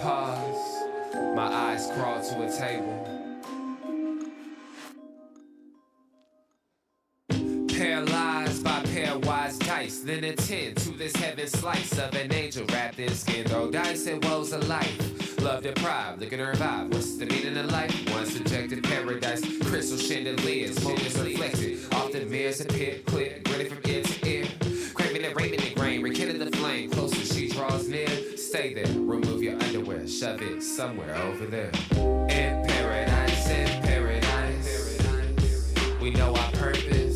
pause, my eyes crawl to a table. Paralyzed by pairwise dice, then attend to this heaven slice of an angel wrapped in skin. Throw dice and woes of life. Love deprived, look at her vibe. What's the meaning of life? One subjective paradise, crystal chandeliers, moments reflected. Often mirrors appear, clear, grinning from ear to ear. Craving and rain in the grain, rekindle the flame. Closer she draws near, stay there. Remove your underwear, shove it somewhere over there. In paradise, we know our purpose.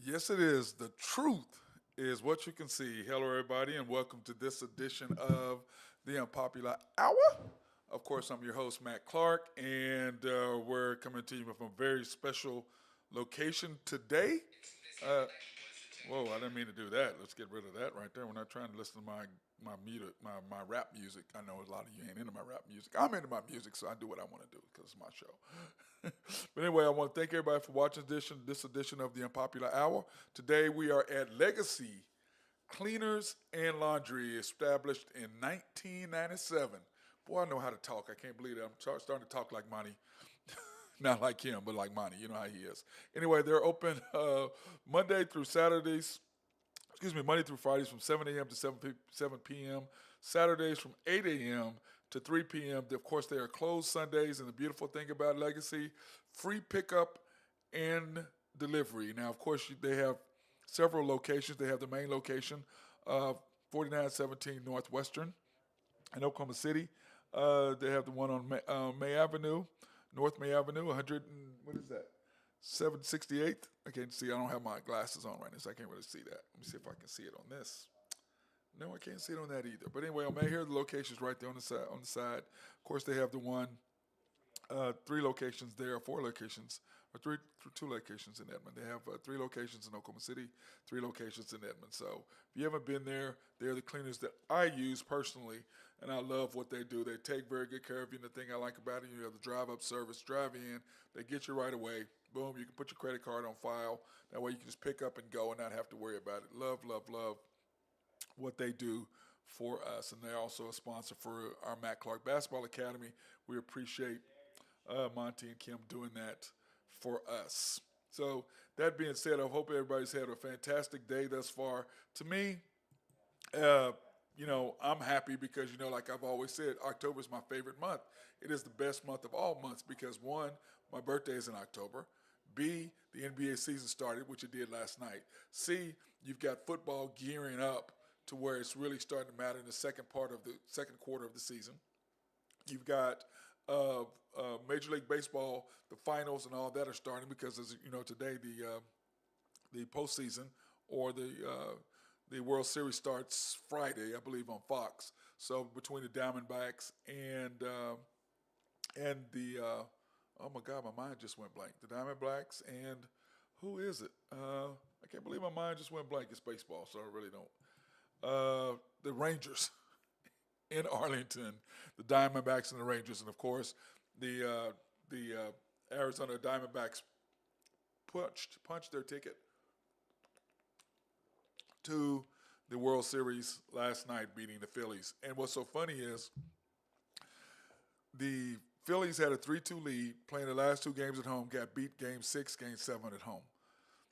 Yes, it is. The truth is what you can see. Hello, everybody, and welcome to this edition of the Unpopular Hour. Of course, I'm your host, Matt Clark, and we're coming to you from a very special location today. Whoa, I didn't mean to do that. Let's get rid of that right there. We're not trying to listen to my rap music. I know a lot of you ain't into my rap music. I'm into my music, so I do what I want to do because it's my show. But anyway, I want to thank everybody for watching this edition of the Unpopular Hour. Today we are at Legacy Cleaners and Laundry, established in 1997. Boy, I know how to talk. I can't believe it. I'm starting to talk like Monty. Not like him, but like Monty. You know how he is. Anyway, they're open Monday through Fridays from 7 a.m. to 7 p.m., Saturdays from 8 a.m. to 3 p.m. Of course, they are closed Sundays, and the beautiful thing about Legacy, free pickup and delivery. Now, of course, they have several locations. They have the main location, 4917 Northwestern in Oklahoma City. They have the one on May Avenue, North May Avenue, 100 and, what is that? 768th. I can't see. I don't have my glasses on right now, so I can't really see that. Let me see if I can see it on this. No, I can't see it on that either. But anyway, I'm here. The location's right there on the side. Of course, they have the one, 3 locations there, 4 locations, or 2 locations in Edmond. They have 3 locations in Oklahoma City, 3 locations in Edmond. So if you haven't been there, they're the cleaners that I use personally, and I love what they do. They take very good care of you. And the thing I like about it, you have the drive-up service, drive in, they get you right away. Boom, you can put your credit card on file. That way you can just pick up and go and not have to worry about it. Love, love, love what they do for us. And they're also a sponsor for our Matt Clark Basketball Academy. We appreciate Monty and Kim doing that for us. So that being said, I hope everybody's had a fantastic day thus far. To me, I'm happy because, like I've always said, October is my favorite month. It is the best month of all months because, 1, my birthday is in October. B, the NBA season started, which it did last night. C, you've got football gearing up to where it's really starting to matter in the second quarter of the season. You've got Major League Baseball, the finals and all that are starting because, as you know, today the postseason or the World Series starts Friday, I believe, on Fox. So between the Diamondbacks and the oh my God, my mind just went blank. The Diamondbacks and who is it? I can't believe my mind just went blank. It's baseball, so I really don't. The Rangers in Arlington, the Diamondbacks and the Rangers, and of course the Arizona Diamondbacks punched their ticket to the World Series last night, beating the Phillies. And what's so funny is the Phillies had a 3-2 lead, playing the last 2 games at home, got beat game 6, game 7 at home.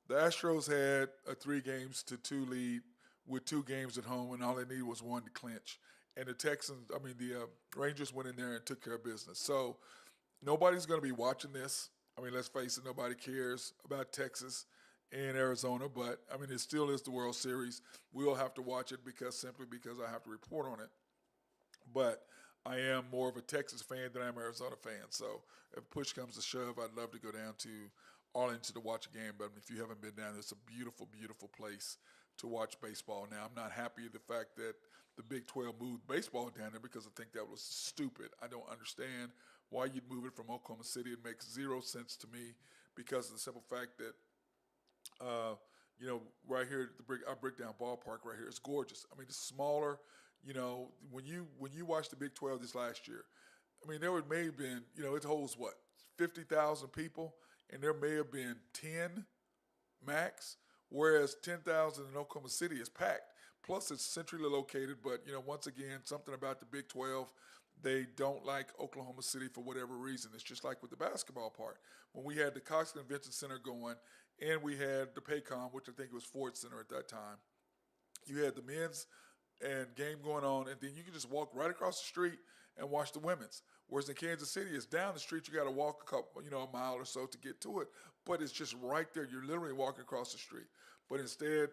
The Astros had a 3-2 lead with 2 games at home, and all they needed was 1 to clinch. And the Rangers went in there and took care of business. So nobody's going to be watching this. I mean, let's face it, nobody cares about Texas and Arizona, but, it still is the World Series. We'll have to watch it simply because I have to report on it. But I am more of a Texas fan than I am an Arizona fan. So if push comes to shove, I'd love to go down to Arlington to watch a game. But if you haven't been down there, it's a beautiful, beautiful place to watch baseball. Now, I'm not happy with the fact that the Big 12 moved baseball down there because I think that was stupid. I don't understand why you'd move it from Oklahoma City. It makes 0 sense to me because of the simple fact that right here at our Brickdown Ballpark right here, it's gorgeous. I mean, it's smaller. When you watch the Big 12 this last year, I mean, there may have been, it holds what, 50,000 people, and there may have been 10 max, whereas 10,000 in Oklahoma City is packed. Plus, it's centrally located, but once again, something about the Big 12, they don't like Oklahoma City for whatever reason. It's just like with the basketball part. When we had the Cox Convention Center going, and we had the Paycom, which I think was Ford Center at that time, you had the men's and game going on, and then you can just walk right across the street and watch the women's. Whereas in Kansas City, it's down the street. You got to walk a mile or so to get to it. But it's just right there. You're literally walking across the street. But instead,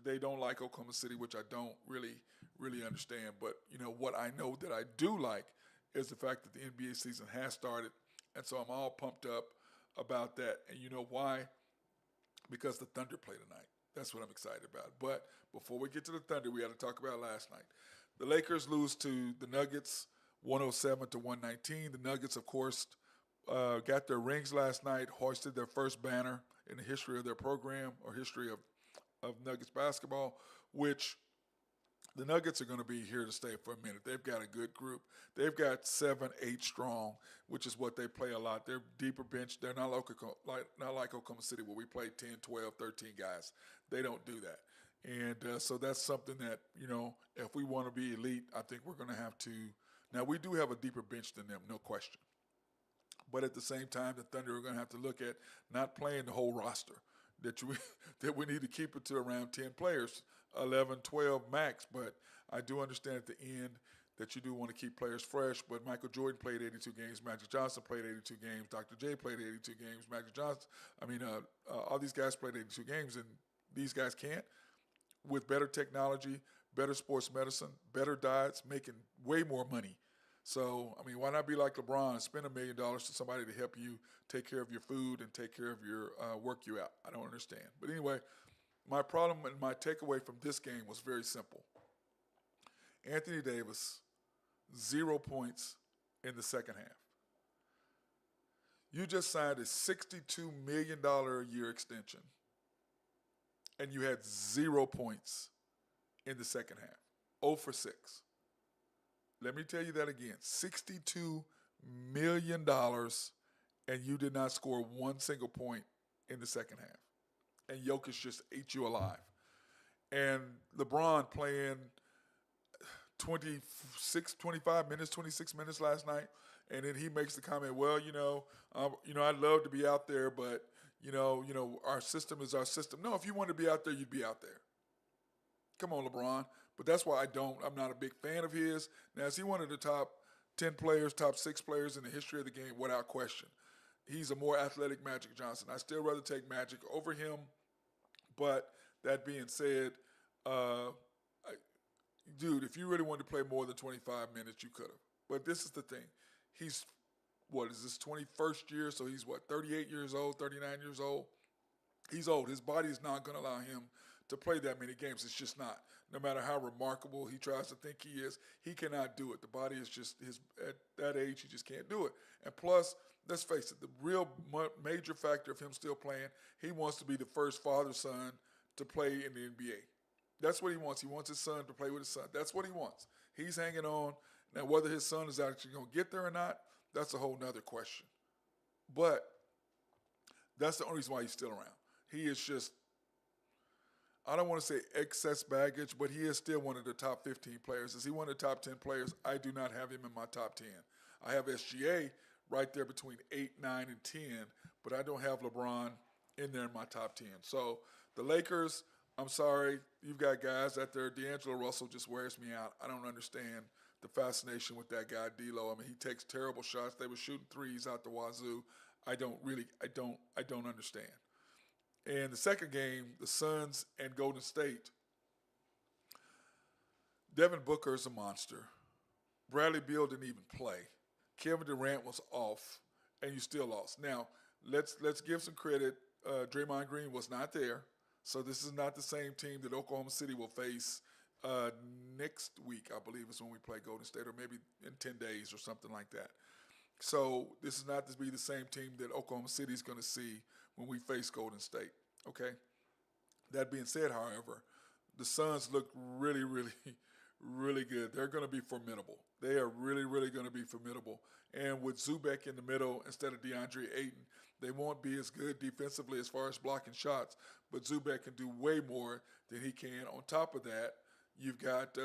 they don't like Oklahoma City, which I don't really understand. But what I know that I do like is the fact that the NBA season has started, and so I'm all pumped up about that. And you know why? Because the Thunder play tonight. That's what I'm excited about. But before we get to the Thunder, we got to talk about last night. The Lakers lose to the Nuggets 107-119. The Nuggets, of course, got their rings last night, hoisted their first banner in the history of their program or history of Nuggets basketball, which the Nuggets are going to be here to stay for a minute. They've got a good group. They've got 7, 8 strong, which is what they play a lot. They're deeper bench. They're not like Oklahoma City where we play 10, 12, 13 guys. They don't do that. And so that's something that, if we want to be elite, I think we're going to have to. Now, we do have a deeper bench than them, no question. But at the same time, the Thunder are going to have to look at not playing the whole roster, that we need to keep it to around 10 players, 11, 12 max. But I do understand at the end that you do want to keep players fresh. But Michael Jordan played 82 games. Magic Johnson played 82 games. Dr. J played 82 games. Magic Johnson, all these guys played 82 games, and these guys can't. With better technology, better sports medicine, better diets, making way more money. So, why not be like LeBron and spend $1 million to somebody to help you take care of your food and take care of your work you out? I don't understand. But anyway, my problem and my takeaway from this game was very simple. Anthony Davis, 0 points in the second half. You just signed a $62 million a year extension, and you had 0 points in the second half. 0 for 6. Let me tell you that again. $62 million, and you did not score one single point in the second half. And Jokic just ate you alive. And LeBron playing 25 minutes, 26 minutes last night, and then he makes the comment, well, I'd love to be out there, but, our system is our system. No, if you wanted to be out there, you'd be out there. Come on, LeBron. But that's why I'm not a big fan of his. Now, is he one of the top 10 players, top 6 players in the history of the game? Without question. He's a more athletic Magic Johnson. I still rather take Magic over him. But that being said, dude, if you really wanted to play more than 25 minutes, you could have. But this is the thing. He's, is this 21st year? So he's 38 years old, 39 years old? He's old. His body is not going to allow him to play that many games. It's just not. No matter how remarkable he tries to think he is, he cannot do it. The body is just, at that age, he just can't do it. And plus, let's face it, the real major factor of him still playing, he wants to be the first father-son to play in the NBA. That's what he wants. He wants his son to play with his son. That's what he wants. He's hanging on. Now, whether his son is actually going to get there or not, that's a whole nother question. But that's the only reason why he's still around. He is just, I don't want to say excess baggage, but he is still one of the top 15 players. Is he one of the top 10 players? I do not have him in my top 10. I have SGA right there between 8, 9, and 10, but I don't have LeBron in there in my top 10. So the Lakers, I'm sorry, you've got guys out there. D'Angelo Russell just wears me out. I don't understand the fascination with that guy, D'Lo. He takes terrible shots. They were shooting threes out the wazoo. I don't understand. And the second game, the Suns and Golden State, Devin Booker is a monster. Bradley Beal didn't even play. Kevin Durant was off, and you still lost. Now, let's give some credit. Draymond Green was not there, so this is not the same team that Oklahoma City will face next week, I believe is when we play Golden State, or maybe in 10 days or something like that. So this is not to be the same team that Oklahoma City is going to see when we face Golden State, okay? That being said, however, the Suns look really, really, really good. They're going to be formidable. They are really, really going to be formidable. And with Zubek in the middle instead of DeAndre Ayton, they won't be as good defensively as far as blocking shots, but Zubek can do way more than he can. On top of that, you've got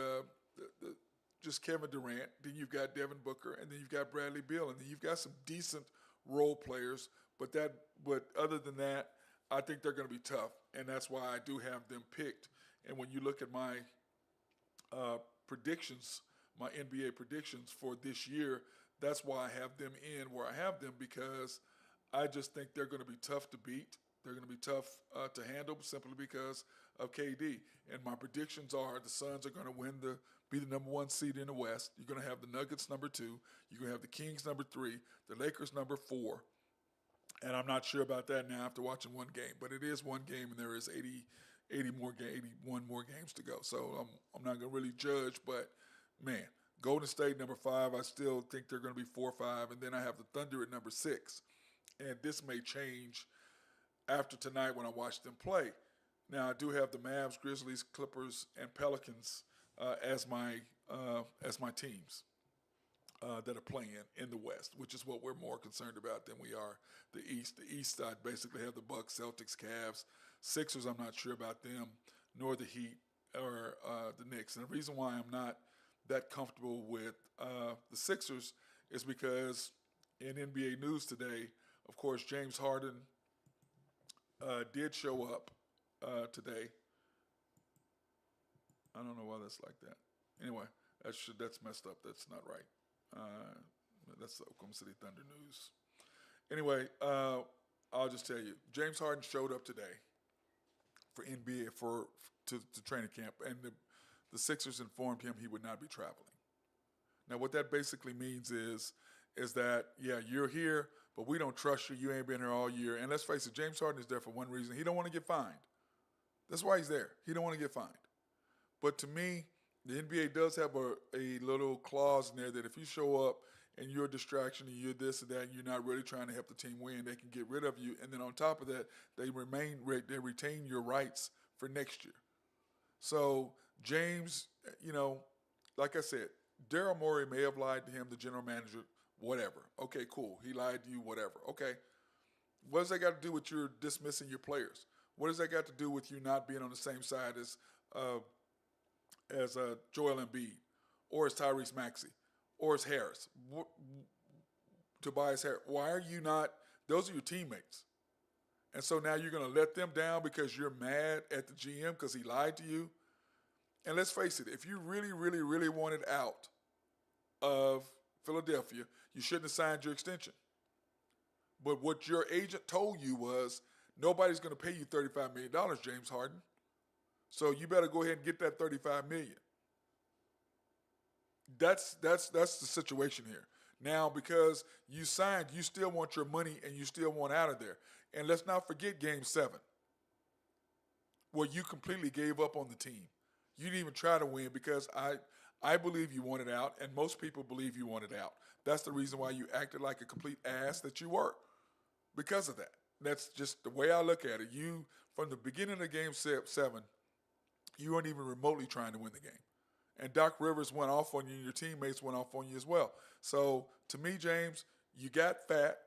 just Kevin Durant, then you've got Devin Booker, and then you've got Bradley Beal, and then you've got some decent role players. But other than that, I think they're going to be tough, and that's why I do have them picked. And when you look at my predictions, my NBA predictions for this year, that's why I have them in where I have them, because I just think they're going to be tough to beat. They're going to be tough to handle simply because of KD. And my predictions are the Suns are going to be the number 1 seed in the West. You're going to have the Nuggets number 2. You're going to have the Kings number 3, the Lakers number 4. And I'm not sure about that now after watching one game, but it is one game and there is 81 more games to go. So I'm not going to really judge, but man, Golden State number 5, I still think they're going to be 4 or 5. And then I have the Thunder at number 6. And this may change after tonight when I watch them play. Now, I do have the Mavs, Grizzlies, Clippers, and Pelicans as my teams that are playing in the West, which is what we're more concerned about than we are the East. The East, I basically have the Bucks, Celtics, Cavs. Sixers, I'm not sure about them, nor the Heat or the Knicks. And the reason why I'm not that comfortable with the Sixers is because in NBA news today, of course, James Harden did show up today. I don't know why that's like that. Anyway, that's messed up. That's not right. That's the Oklahoma City Thunder news. Anyway, I'll just tell you, James Harden showed up today for NBA to training camp, and the Sixers informed him he would not be traveling. Now, what that basically means is that, yeah, you're here, but we don't trust you. You ain't been here all year. And let's face it, James Harden is there for one reason. He don't want to get fined. That's why he's there. He don't want to get fined. But to me, the NBA does have a little clause in there that if you show up and you're a distraction and you're this and that and you're not really trying to help the team win, they can get rid of you. And then on top of that, they retain your rights for next year. So James, like I said, Daryl Morey may have lied to him, the general manager, whatever. Okay, cool. He lied to you, whatever. Okay. What does that got to do with you dismissing your players? What does that got to do with you not being on the same side as Joel Embiid, or as Tyrese Maxey, or as Harris, Tobias Harris? Why are you not? Those are your teammates. And so now you're going to let them down because you're mad at the GM because he lied to you? And let's face it, if you really, really, really wanted out of Philadelphia, you shouldn't have signed your extension. But what your agent told you was, nobody's going to pay you $35 million, James Harden. So you better go ahead and get that $35 million. That's the situation here. Now, because you signed, you still want your money and you still want out of there. And let's not forget Game 7, where you completely gave up on the team. You didn't even try to win because I believe you wanted out, and most people believe you wanted out. That's the reason why you acted like a complete ass that you were, because of that. That's just the way I look at it. You, from the beginning of Game 7, you weren't even remotely trying to win the game. And Doc Rivers went off on you, and your teammates went off on you as well. So, to me, James, you got fat,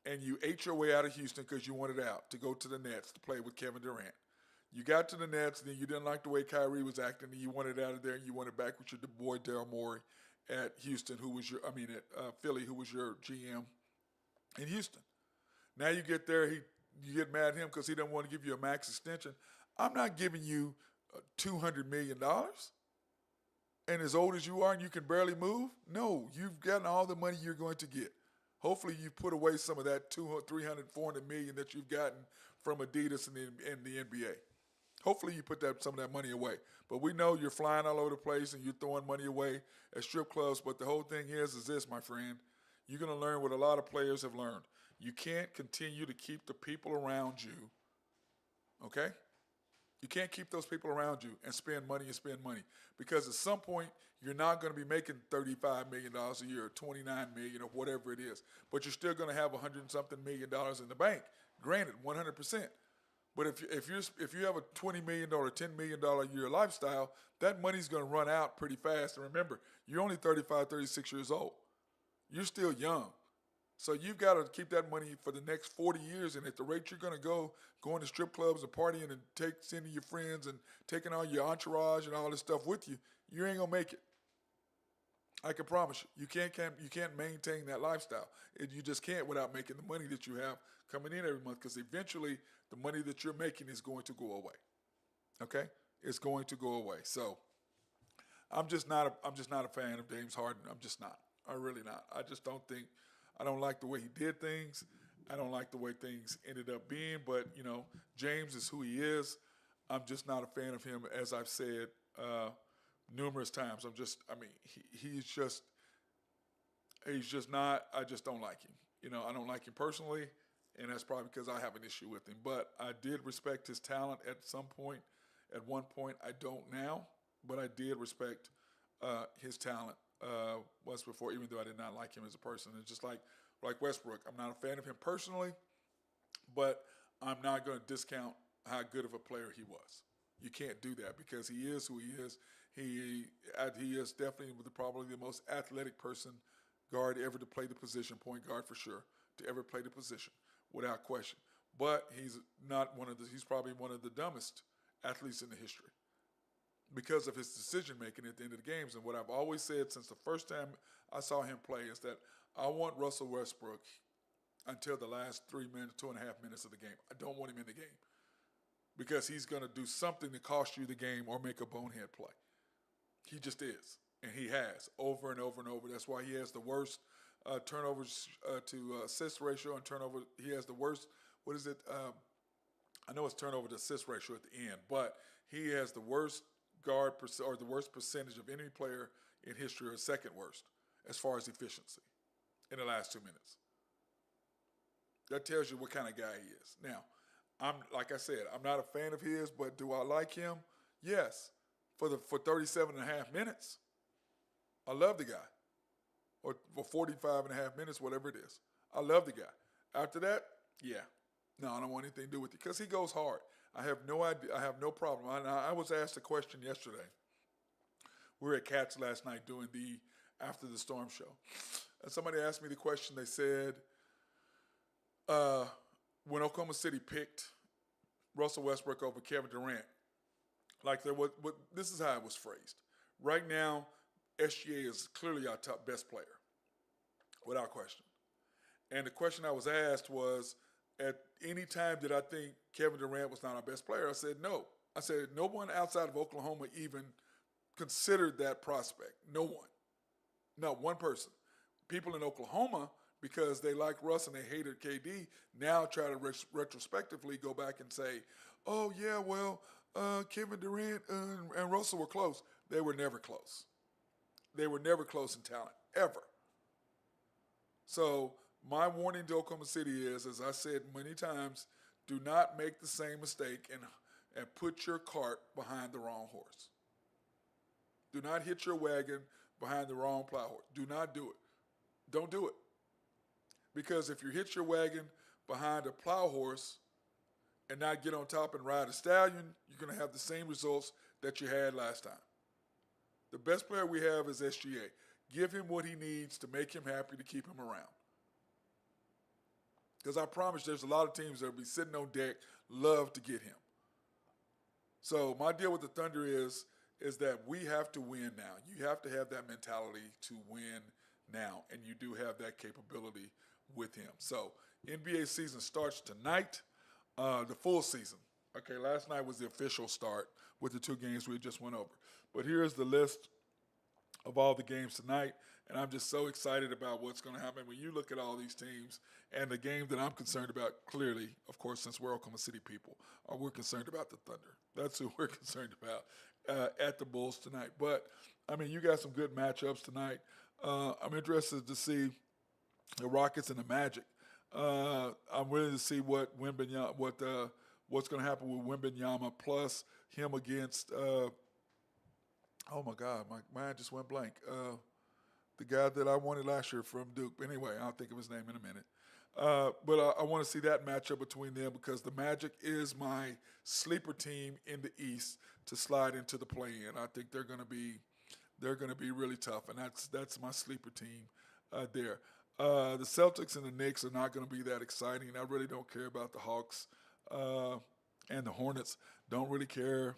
and you ate your way out of Houston because you wanted out to go to the Nets to play with Kevin Durant. You got to the Nets, and then you didn't like the way Kyrie was acting, and you wanted out of there, and you wanted back with your boy Daryl Morey at Houston, at Philly, who was your GM in Houston. Now you get there, you get mad at him because he doesn't want to give you a max extension. I'm not giving you $200 million. And as old as you are and you can barely move, no, you've gotten all the money you're going to get. Hopefully you put away some of that $200, $300, $400 million that you've gotten from Adidas and the NBA. Hopefully you put some of that money away. But we know you're flying all over the place and you're throwing money away at strip clubs. But the whole thing is this, my friend. You're going to learn what a lot of players have learned. You can't continue to keep the people around you, okay? You can't keep those people around you and spend money. Because at some point, you're not going to be making $35 million a year or $29 million or whatever it is. But you're still going to have $100-something million in the bank. Granted, 100%. But if you have a $20 million, $10 million a year lifestyle, that money's going to run out pretty fast. And remember, you're only 35, 36 years old. You're still young. So you've got to keep that money for the next 40 years. And at the rate you're going to go, going to strip clubs and partying and sending your friends and taking all your entourage and all this stuff with you, you ain't going to make it. I can promise you, you can't maintain that lifestyle. You just can't without making the money that you have coming in every month, because eventually the money that you're making is going to go away. Okay, it's going to go away. So I'm just not a fan of James Harden. I'm just not. I'm really not. I don't like the way he did things. I don't like the way things ended up being. But James is who he is. I'm just not a fan of him, as I've said numerous times. He's just not. I just don't like him. I don't like him personally, and that's probably because I have an issue with him. But I did respect his talent at some point. At one point, I don't now, but I did respect his talent once before, even though I did not like him as a person. It's just like Westbrook. I'm not a fan of him personally, but I'm not going to discount how good of a player he was. You can't do that, because he is who he is. He is definitely probably the most athletic guard ever to play the position, point guard for sure, to ever play the position, without question. But he's probably one of the dumbest athletes in the history, because of his decision making at the end of the games. And what I've always said since the first time I saw him play is that I want Russell Westbrook until the last 3 minutes, 2.5 minutes of the game. I don't want him in the game, because he's going to do something to cost you the game or make a bonehead play. He just is, and he has over and over and over. That's why he has the worst turnovers to assist ratio and turnover. He has the worst. What is it? I know it's turnover to assist ratio at the end, but he has the worst the worst percentage of any player in history, or second worst as far as efficiency in the last 2 minutes. That tells you what kind of guy he is. Now, like I said, I'm not a fan of his, but do I like him? Yes. For 37 and a half minutes, I love the guy. Or for 45 and a half minutes, whatever it is. I love the guy. After that, yeah. No, I don't want anything to do with it, because he goes hard. I have no idea. I have no problem. I was asked a question yesterday. We were at Cats last night doing the After the Storm show. And somebody asked me the question. They said, when Oklahoma City picked Russell Westbrook over Kevin Durant, this is how it was phrased. Right now, SGA is clearly our best player, without question. And the question I was asked was, at any time did I think Kevin Durant was not our best player? I said no. I said no one outside of Oklahoma even considered that prospect. No one. Not one person. People in Oklahoma, because they like Russ and they hated KD, now try to retrospectively go back and say, oh, yeah, well, Kevin Durant and Russell were close. They were never close. They were never close in talent, ever. So my warning to Oklahoma City is, as I said many times, do not make the same mistake and put your cart behind the wrong horse. Do not hit your wagon behind the wrong plow horse. Do not do it. Don't do it. Because if you hit your wagon behind a plow horse and not get on top and ride a stallion, you're going to have the same results that you had last time. The best player we have is SGA. Give him what he needs to make him happy, to keep him around. Because I promise there's a lot of teams that will be sitting on deck, love to get him. So my deal with the Thunder is that we have to win now. You have to have that mentality to win now, and you do have that capability with him. So NBA season starts tonight, the full season. Okay, last night was the official start with the 2 games we just went over. But here's the list of all the games tonight, and I'm just so excited about what's going to happen. When you look at all these teams, and the game that I'm concerned about, clearly, of course, since we're Oklahoma City people, we're concerned about the Thunder. That's who we're concerned about at the Bulls tonight. But, you got some good matchups tonight. I'm interested to see the Rockets and the Magic. I'm ready to see what's going to happen with Wembanyama, plus him against oh my God, my mind just went blank. The guy that I wanted last year from Duke. Anyway, I'll think of his name in a minute. But I want to see that matchup between them because the Magic is my sleeper team in the East to slide into the play-in. I think they're going to be really tough, and that's my sleeper team there. The Celtics and the Knicks are not going to be that exciting. I really don't care about the Hawks uh, and the Hornets. Don't really care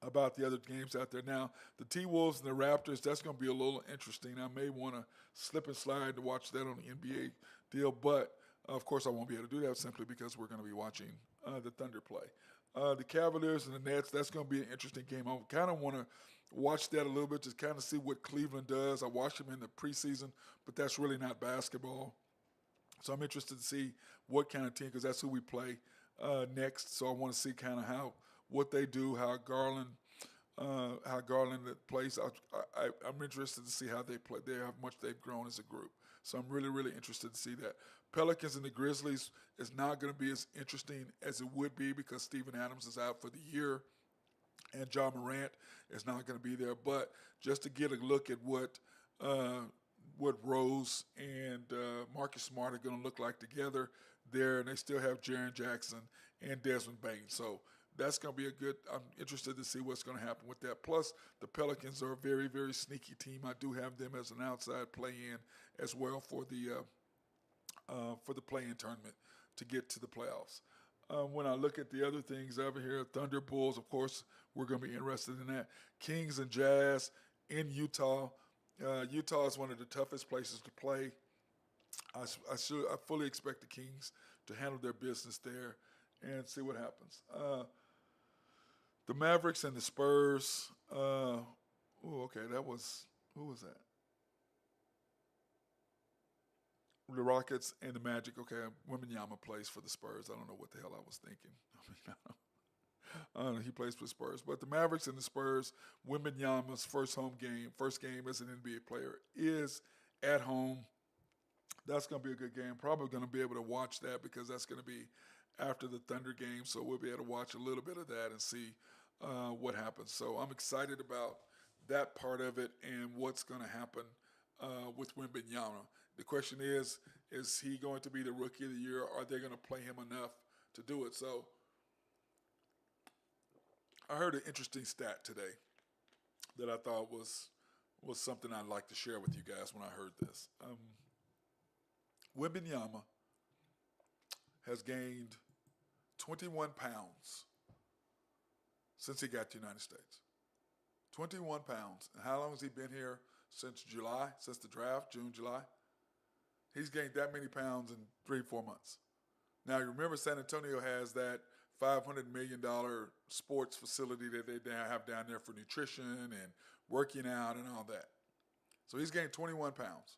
about the other games out there. Now, the T Wolves and the Raptors, that's going to be a little interesting. I may want to slip and slide to watch that on the NBA deal, but of course, I won't be able to do that simply because we're going to be watching the Thunder play. The Cavaliers and the Nets, that's going to be an interesting game. I kind of want to watch that a little bit, just kind of see what Cleveland does. I watched them in the preseason, but that's really not basketball. So I'm interested to see what kind of team, because that's who we play next. So I want to see kind of how what they do, how Garland plays. I'm interested to see how they play. How much they've grown as a group. So I'm really, really interested to see that. Pelicans and the Grizzlies is not going to be as interesting as it would be because Steven Adams is out for the year and John Morant is not going to be there. But just to get a look at what Rose and Marcus Smart are going to look like together there, and they still have Jaren Jackson and Desmond Bain. So that's going to be a good. I'm interested to see what's going to happen with that. Plus, the Pelicans are a very, very sneaky team. I do have them as an outside play-in as well for the play-in tournament to get to the playoffs. When I look at the other things over here, Thunder Bulls, of course, we're going to be interested in that. Kings and Jazz in Utah. Utah is one of the toughest places to play. I fully expect the Kings to handle their business there and see what happens. The Mavericks and the Spurs. Okay, who was that? The Rockets and the Magic. Okay, Wembanyama plays for the Spurs. I don't know what the hell I was thinking. I don't know, he plays for the Spurs. But the Mavericks and the Spurs, Wembanyama's first game as an NBA player, is at home. That's going to be a good game. Probably going to be able to watch that because that's going to be after the Thunder game. So we'll be able to watch a little bit of that and see what happens. So I'm excited about that part of it and what's going to happen with Wembanyama. The question is he going to be the Rookie of the Year? Are they going to play him enough to do it? So I heard an interesting stat today that I thought was something I'd like to share with you guys when I heard this. Wembanyama has gained 21 pounds since he got to the United States. 21 pounds. And how long has he been here? Since July, since the draft, June, July. He's gained that many pounds in 3-4 months. Now, you remember San Antonio has that $500 million sports facility that they have down there for nutrition and working out and all that. So he's gained 21 pounds.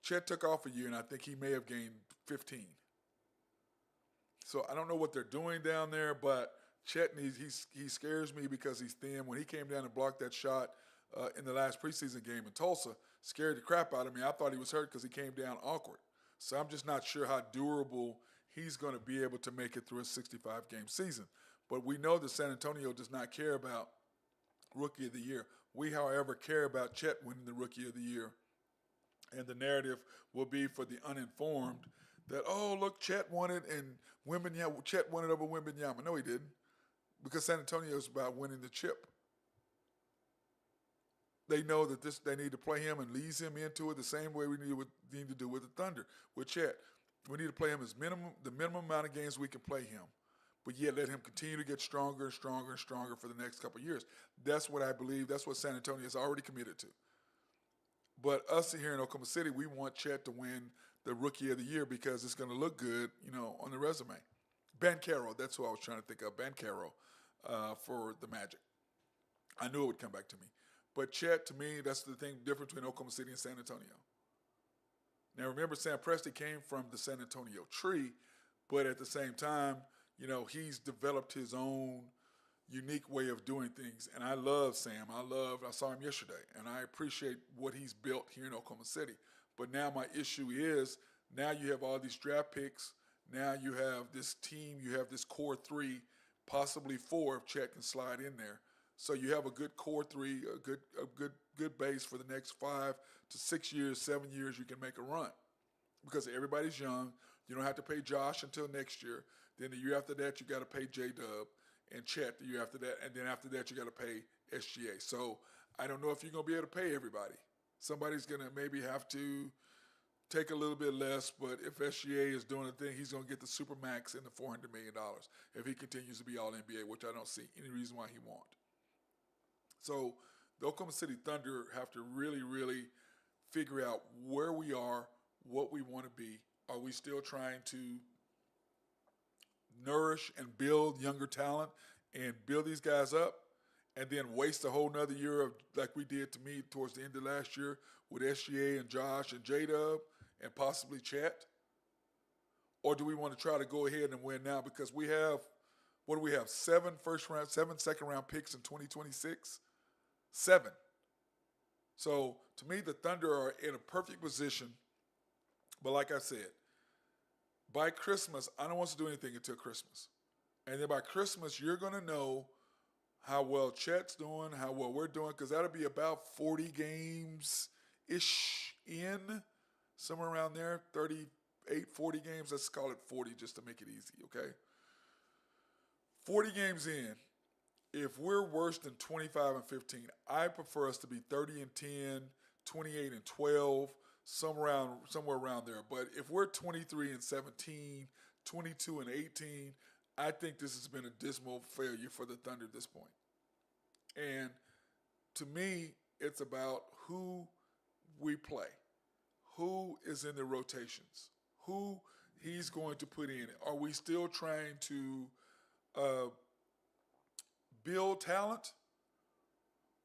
Chet took off a year, and I think he may have gained 15. So I don't know what they're doing down there, but Chet, he scares me because he's thin. When he came down and blocked that shot in the last preseason game in Tulsa, scared the crap out of me. I thought he was hurt because he came down awkward. So I'm just not sure how durable he's going to be able to make it through a 65-game season. But we know that San Antonio does not care about Rookie of the Year. We, however, care about Chet winning the Rookie of the Year. And the narrative will be for the uninformed that, oh, look, Chet won it and Chet won it over Wembanyama. No, he didn't, because San Antonio is about winning the chip. They know that they need to play him and ease him into it the same way we need to do with the Thunder, with Chet. We need to play him the minimum amount of games we can play him, but yet let him continue to get stronger and stronger and stronger for the next couple of years. That's what I believe. That's what San Antonio is already committed to. But us here in Oklahoma City, we want Chet to win the Rookie of the Year because it's going to look good, on the resume. Banchero, that's who I was trying to think of, Banchero for the Magic. I knew it would come back to me. But Chet, to me, that's the thing difference between Oklahoma City and San Antonio. Now, remember, Sam Presti came from the San Antonio tree, but at the same time, he's developed his own unique way of doing things. And I love Sam. I saw him yesterday, and I appreciate what he's built here in Oklahoma City. But now my issue is now you have all these draft picks. Now you have this team. You have this core three, possibly four if Chet can slide in there. So you have a good core three, a good base for the next 5 to 6 years, 7 years. You can make a run. because everybody's young. You don't have to pay Josh until next year. Then the year after that, you got to pay J Dub and Chet the year after that, and then after that, you got to pay SGA. So I don't know if you're gonna be able to pay everybody. Somebody's gonna maybe have to take a little bit less, but if SGA is doing a thing, he's going to get the super max and the $400 million if he continues to be all NBA, which I don't see any reason why he won't. So the Oklahoma City Thunder have to really, really figure out where we are, what we want to be. Are we still trying to nourish and build younger talent and build these guys up and then waste a whole nother year of like we did to me towards the end of last year with SGA and Josh and J-Dub and possibly Chet? Or do we want to try to go ahead and win now because we have, what do we have, 7 second round picks in 2026? 7. So to me, the Thunder are in a perfect position. But like I said, by Christmas, I don't want to do anything until Christmas. And then by Christmas, you're going to know how well Chet's doing, how well we're doing, because that'll be about 40 games-ish in, somewhere around there, 38, 40 games. Let's call it 40 just to make it easy, okay? 40 games in, if we're worse than 25 and 15, I prefer us to be 30 and 10, 28 and 12, somewhere around there. But if we're 23 and 17, 22 and 18, I think this has been a dismal failure for the Thunder at this point. And to me, it's about who we play, who is in the rotations, who he's going to put in. Are we still trying to build talent?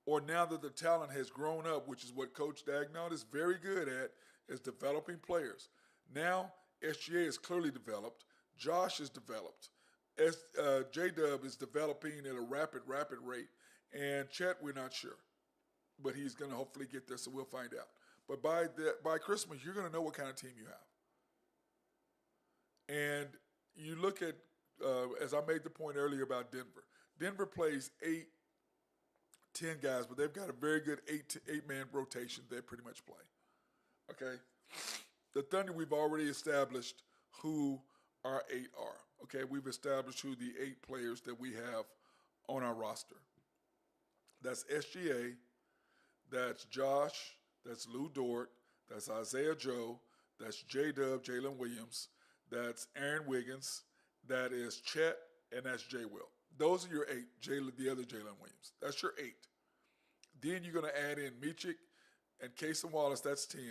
Or now that the talent has grown up, which is what Coach Dagnall is very good at, is developing players. Now, SGA is clearly developed. Josh is developed. J-Dub is developing at a rapid rate. And Chet, we're not sure. But he's going to hopefully get there, so we'll find out. But by Christmas, you're going to know what kind of team you have. And you look at, as I made the point earlier about Denver. Denver plays 8, 10 guys, but they've got a very good 8-man rotation they pretty much play. Okay? The Thunder, we've already established who our 8 are. Okay? We've established who the 8 players that we have on our roster. That's SGA, that's Josh, that's Lou Dort, that's Isaiah Joe, that's J-Dub, Jalen Williams, that's Aaron Wiggins, that is Chet, and that's J. Will. Those are your 8, the other Jalen Williams. That's your 8. Then you're going to add in Michik and Cason Wallace, that's 10.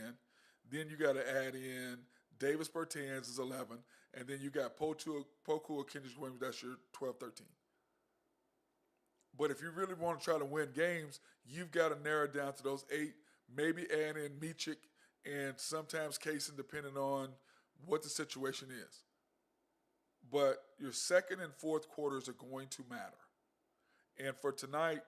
Then you got to add in Davis Bertans is 11. And then you got Poku or Kendrick Williams, that's your 12, 13. But if you really want to try to win games, you've got to narrow it down to those 8, maybe add in Michik and sometimes Cason depending on what the situation is. But your second and fourth quarters are going to matter. And for tonight,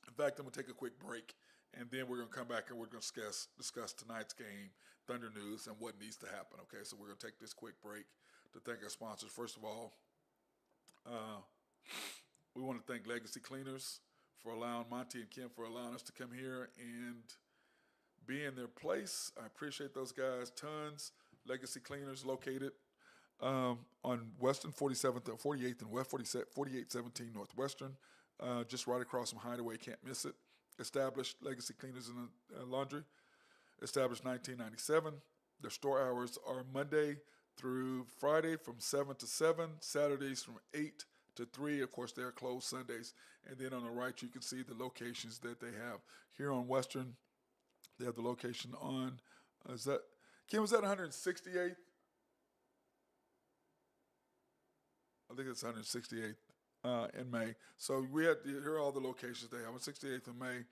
in fact, I'm going to take a quick break, and then we're going to come back and we're going to discuss tonight's game, Thunder News, and what needs to happen. Okay, so we're going to take this quick break to thank our sponsors. First of all, we want to thank Legacy Cleaners for allowing Monty and Kim for allowing us to come here and be in their place. I appreciate those guys tons. Legacy Cleaners located on Western 47th, 48th and West 4817 Northwestern, just right across from Hideaway. Can't miss it. Established Legacy Cleaners and Laundry. Established 1997. Their store hours are Monday through Friday from 7 to 7, Saturdays from 8 to 3. Of course, they're closed Sundays. And then on the right, you can see the locations that they have. Here on Western, they have the location on, Kim, was that 168th? I think it's 168th in May. So here are all the locations they have. On 68th in May,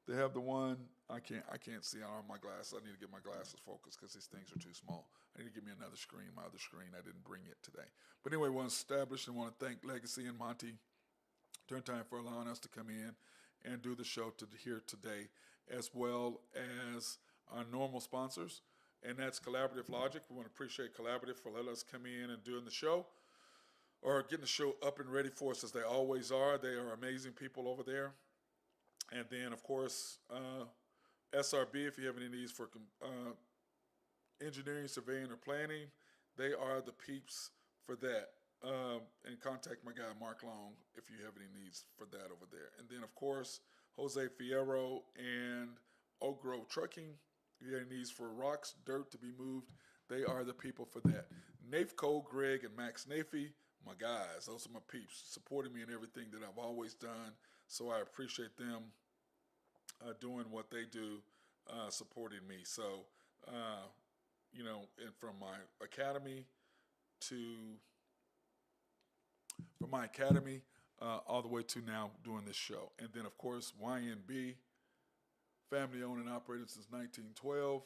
they have the one, I can't see, I don't have my glasses. I need to get my glasses focused because these things are too small. I need to give me another screen, my other screen. I didn't bring it today. But anyway, we want to establish and want to thank Legacy and Monty Turntime for allowing us to come in and do the show here today, as well as our normal sponsors, and that's Collaborative Logic. We want to appreciate Collaborative for letting us come in and doing the show, or getting the show up and ready for us as they always are. They are amazing people over there. And then, of course, SRB, if you have any needs for engineering, surveying, or planning, they are the peeps for that. And contact my guy Mark Long if you have any needs for that over there. And then, of course, Jose Fierro and Oak Grove Trucking. If you have any needs for rocks, dirt to be moved, they are the people for that. Nafco, Greg, and Max Nafee, my guys, those are my peeps, supporting me in everything that I've always done. So I appreciate them doing what they do, supporting me. So, and from my academy to all the way to now doing this show. And then, of course, YNB, family owned and operated since 1912.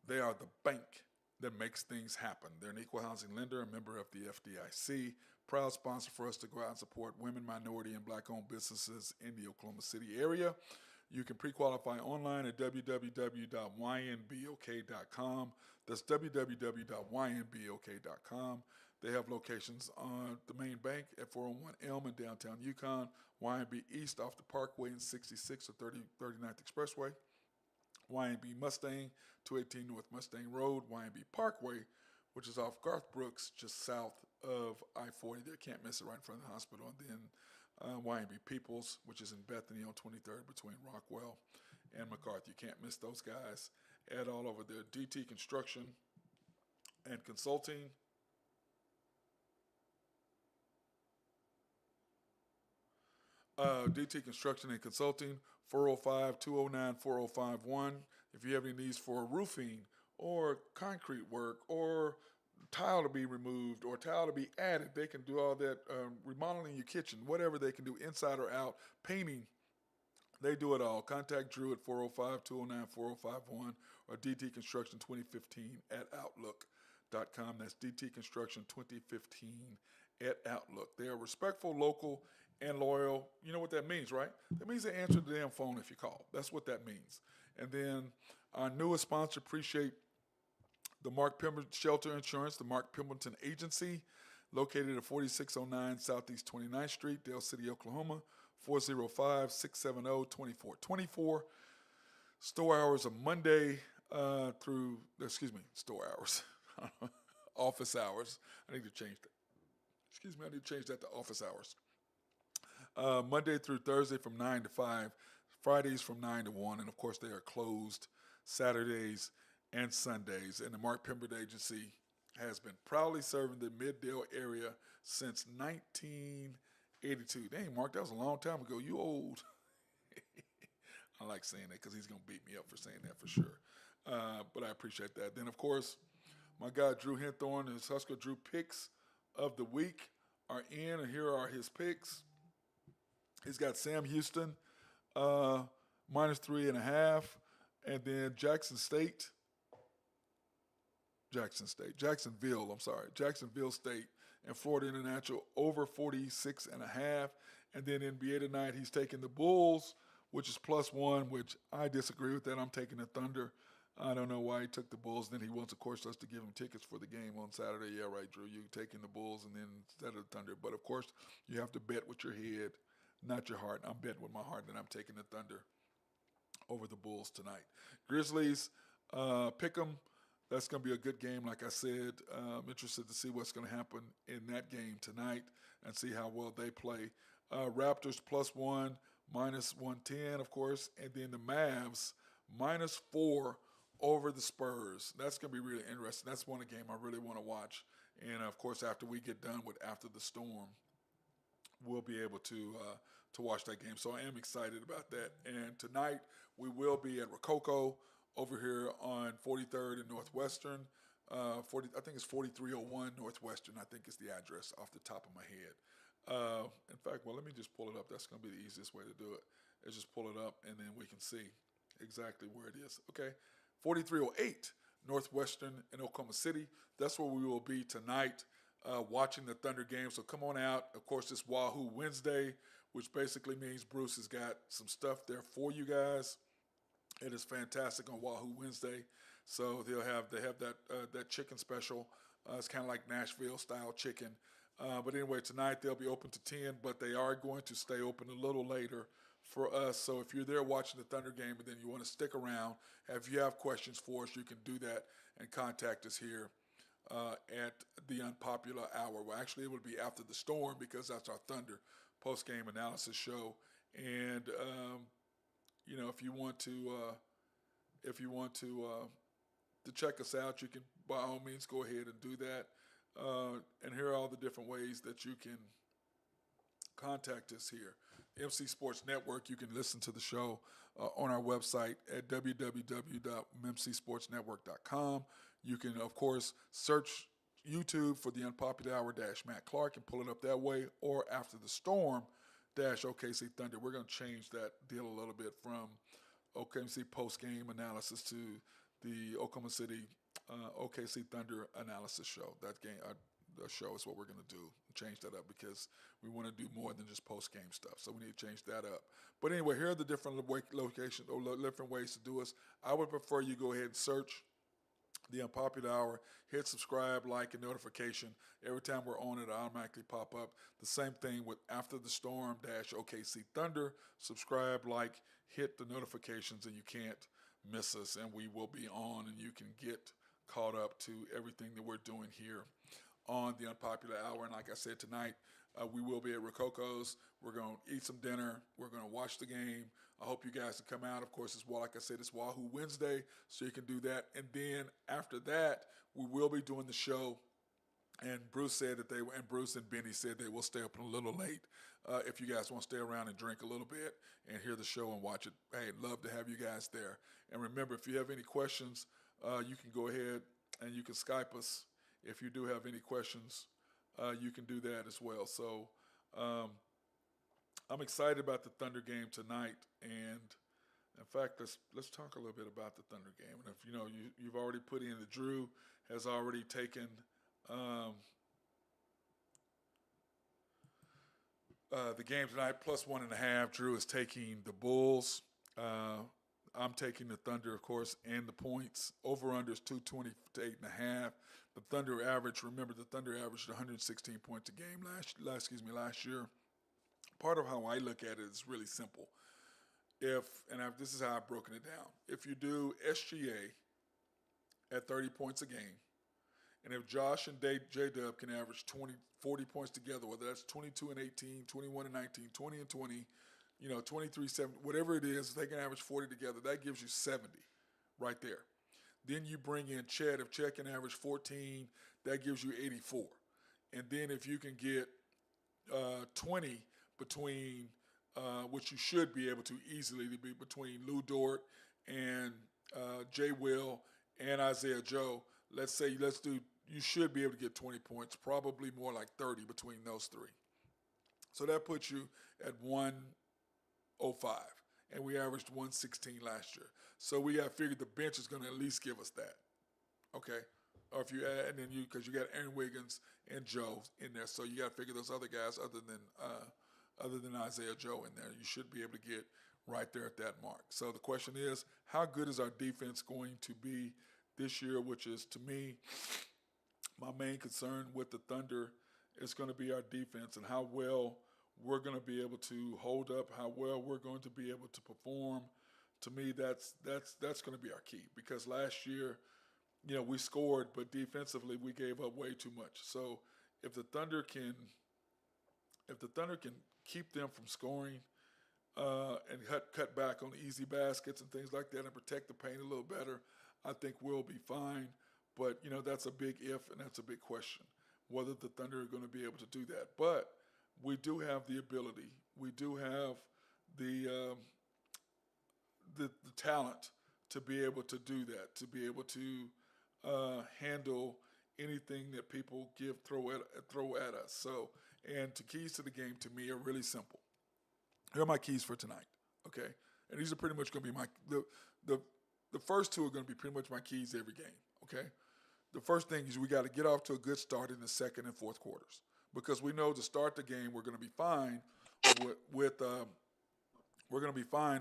They are the bank that makes things happen. They're an equal housing lender, a member of the FDIC, proud sponsor for us to go out and support women, minority, and black-owned businesses in the Oklahoma City area. You can pre-qualify online at www.ynbok.com. That's www.ynbok.com. They have locations on the main bank at 401 Elm in downtown Yukon, YNB East off the Parkway and 66 or 39th Expressway, YNB Mustang, 218 North Mustang Road, YNB Parkway, which is off Garth Brooks, just south of I-40 there. Can't miss it, right in front of the hospital. And then YNB Peoples, which is in Bethany on 23rd between Rockwell and McCarthy. You can't miss those guys at all over there. DT Construction and Consulting. DT Construction and Consulting, 405-209-4051. If you have any needs for roofing or concrete work or tile to be removed or tile to be added, they can do all that, remodeling your kitchen, whatever they can do, inside or out, painting, they do it all. Contact Drew at 405-209-4051 or DT Construction 2015 at Outlook.com. That's DT Construction 2015 at Outlook. They are respectful, local, and loyal. You know what that means, right? That means they answer the damn phone if you call. That's what that means. And then our newest sponsor, appreciate the Mark Pemberton Shelter Insurance, the Mark Pemberton Agency, located at 4609 Southeast 29th Street, Dale City, Oklahoma, 405-670-2424. Store hours are Monday store hours, office hours. I need to change that. I need to change that to office hours. Monday through Thursday from 9 to 5, Fridays from 9 to 1, and of course they are closed Saturdays and Sundays. And the Mark Pemberton Agency has been proudly serving the Middale area since 1982. Dang, Mark, that was a long time ago. You old. I like saying that because he's going to beat me up for saying that for sure. But I appreciate that. Then, of course, my guy Drew Henthorne and his Husker Drew picks of the week are in, and here are his picks. He's got Sam Houston, -3.5, and then Jacksonville State, and Florida International over 46.5. And then NBA tonight, he's taking the Bulls, which is +1, which I disagree with that. I'm taking the Thunder. I don't know why he took the Bulls. Then he wants, of course, us to give him tickets for the game on Saturday. Yeah, right, Drew. You taking the Bulls and then instead of the Thunder. But, of course, you have to bet with your head, not your heart. I'm betting with my heart, and I'm taking the Thunder over the Bulls tonight. Grizzlies, pick 'em. That's going to be a good game, like I said. I'm interested to see what's going to happen in that game tonight and see how well they play. Raptors +1, -110, of course. And then the Mavs, -4 over the Spurs. That's going to be really interesting. That's one game I really want to watch. And, of course, after we get done with After the Storm, we'll be able to watch that game. So I am excited about that. And tonight we will be at Rococo over here on 43rd and Northwestern. I think it's 4301 Northwestern, I think is the address off the top of my head. In fact, well, let me just pull it up. That's going to be the easiest way to do it, is just pull it up, and then we can see exactly where it is. Okay, 4308 Northwestern in Oklahoma City. That's where we will be tonight, watching the Thunder game. So come on out. Of course, it's Wahoo Wednesday, which basically means Bruce has got some stuff there for you guys. It is fantastic on Wahoo Wednesday. So they have that chicken special. It's kind of like Nashville style chicken. But anyway, tonight they'll be open to 10, but they are going to stay open a little later for us. So if you're there watching the Thunder game and then you want to stick around, if you have questions for us, you can do that and contact us here at the Unpopular Hour. Well, actually, it would be after the storm because that's our Thunder post-game analysis show. And if you want to check us out, you can by all means go ahead and do that. And here are all the different ways that you can contact us here. MC Sports Network, you can listen to the show on our website at www.mcsportsnetwork.com. You can, of course, search YouTube for the Unpopular Hour Matt Clark and pull it up that way, or After the Storm OKC Thunder. We're going to change that deal a little bit from OKC post-game analysis to the Oklahoma City OKC Thunder analysis show. That game, the show is what we're going to do. Change that up because we want to do more than just post-game stuff. So we need to change that up. But anyway, here are the different locations or different ways to do us. I would prefer you go ahead and search the Unpopular Hour, hit subscribe, like, and notification. Every time we're on it, automatically pop up. The same thing with After the Storm OKC Thunder. Subscribe, like, hit the notifications, and you can't miss us. And we will be on, and you can get caught up to everything that we're doing here on the Unpopular Hour. And like I said, tonight we will be at Rococo's. We're going to eat some dinner. We're going to watch the game. I hope you guys will come out. Of course, like I said, it's Wahoo Wednesday, so you can do that. And then after that, we will be doing the show. And Bruce and Benny said they will stay up a little late. If you guys want to stay around and drink a little bit and hear the show and watch it, hey, love to have you guys there. And remember, if you have any questions, you can go ahead and you can Skype us. If you do have any questions, you can do that as well. So I'm excited about the Thunder game tonight. And in fact, let's talk a little bit about the Thunder game. And if you've already put in that Drew has already taken the game tonight plus 1.5. Drew is taking the Bulls. I'm taking the Thunder, of course, and the points. Over-under is 220 to 8.5. The Thunder averaged 116 points a game last year. Part of how I look at it is really simple. This is how I've broken it down. If you do SGA at 30 points a game, and if Josh and J-Dub can average 40 points together, whether that's 22 and 18, 21 and 19, 20 and 20, 23, 7, whatever it is, they can average 40 together. That gives you 70 right there. Then you bring in Chet. If Chet can average 14, that gives you 84. And then if you can get 20 between, which you should be able to easily to be between Lou Dort and Jay Will and Isaiah Joe, you should be able to get 20 points, probably more like 30 between those three. So that puts you at 105, and we averaged 116 last year. So we got figured the bench is going to at least give us that, okay? Or if you add, and then because you got Aaron Wiggins and Joe in there, so you got to figure those other guys other than Isaiah Joe in there. You should be able to get right there at that mark. So the question is, how good is our defense going to be this year? Which is, to me, my main concern with the Thunder is going to be our defense and how well we're going to be able to hold up, how well we're going to be able to perform. To me, that's going to be our key, because last year, we scored, but defensively we gave up way too much. So if the Thunder can keep them from scoring and cut back on easy baskets and things like that and protect the paint a little better, I think we'll be fine. But, that's a big if, and that's a big question, whether the Thunder are going to be able to do that. But we do have the ability. We do have the talent to be able to do that, to be able to handle anything that people throw at us. So, and the keys to the game to me are really simple. Here are my keys for tonight, okay? And these are pretty much going to be the first two are going to be pretty much my keys every game, okay? The first thing is we got to get off to a good start in the second and fourth quarters, because we know to start the game we're going to be fine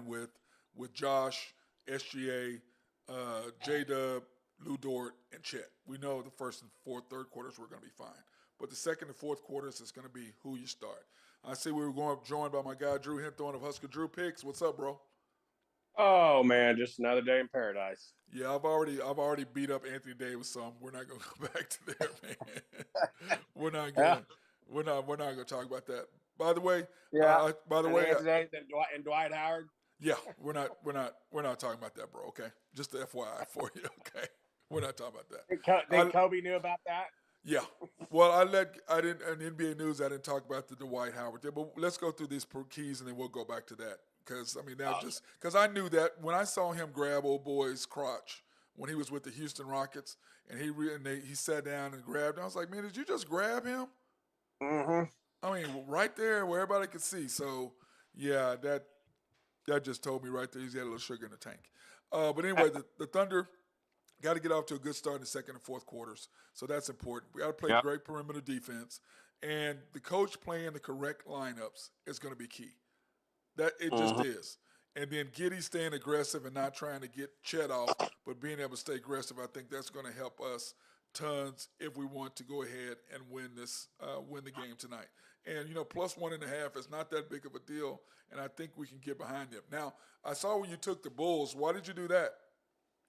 with Josh, SGA, J-Dub, Lou Dort, and Chet. We know the first and third quarters we're going to be fine. But the second and fourth quarters is going to be who you start. I see we were joined by my guy Drew Hinthorn of Husker Drew Picks. What's up, bro? Oh man, just another day in paradise. Yeah, I've already beat up Anthony Davis some. We're not gonna go back to there, man. we're not Yeah, gonna we're not gonna talk about that. By the way, yeah. by the And way, Anthony and Dwight Howard. yeah, we're not talking about that, bro. Okay, just the FYI for you. Okay, we're not talking about that. Think Kobe knew about that? Yeah. Well, I didn't in NBA news. I didn't talk about the Dwight Howard there, but let's go through these keys and then we'll go back to that because I mean now just because I knew that when I saw him grab old boy's crotch when he was with the Houston Rockets and he sat down and grabbed. I was like, man, did you just grab him? Mm-hmm. I mean, right there where everybody could see. So yeah, that just told me right there he's got a little sugar in the tank. But anyway, the Thunder got to get off to a good start in the second and fourth quarters. So that's important. We got to play Yep. great perimeter defense. And the coach playing the correct lineups is going to be key. That it just is. And then Giddy staying aggressive and not trying to get Chet off, but being able to stay aggressive. I think that's going to help us tons if we want to go ahead and win the game tonight. And plus 1.5 is not that big of a deal, and I think we can get behind them. Now, I saw when you took the Bulls. Why did you do that?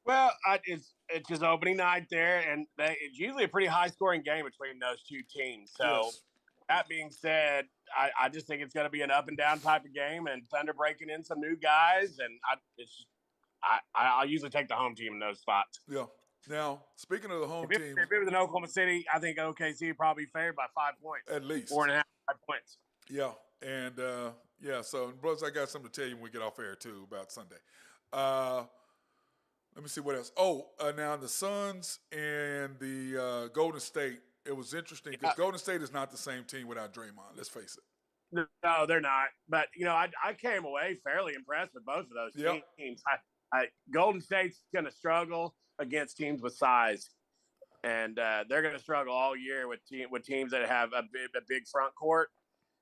Well, it's just opening night there, and it's usually a pretty high scoring game between those two teams. So Yes. that being said, I just think it's going to be an up and down type of game, and Thunder breaking in some new guys, and I usually take the home team in those spots. Yeah. Now, speaking of the home team, If it was in Oklahoma City, I think OKC would probably be favored by 5 points, at least 4.5, 5 points. Yeah, and so and plus I got something to tell you when we get off air too about Sunday. Let me see what else. Oh, now the Suns and the Golden State. It was interesting because Golden State is not the same team without Draymond. Let's face it. No, they're not. But I came away fairly impressed with both of those teams. Golden State's going to struggle against teams with size, and they're going to struggle all year with teams that have a big front court.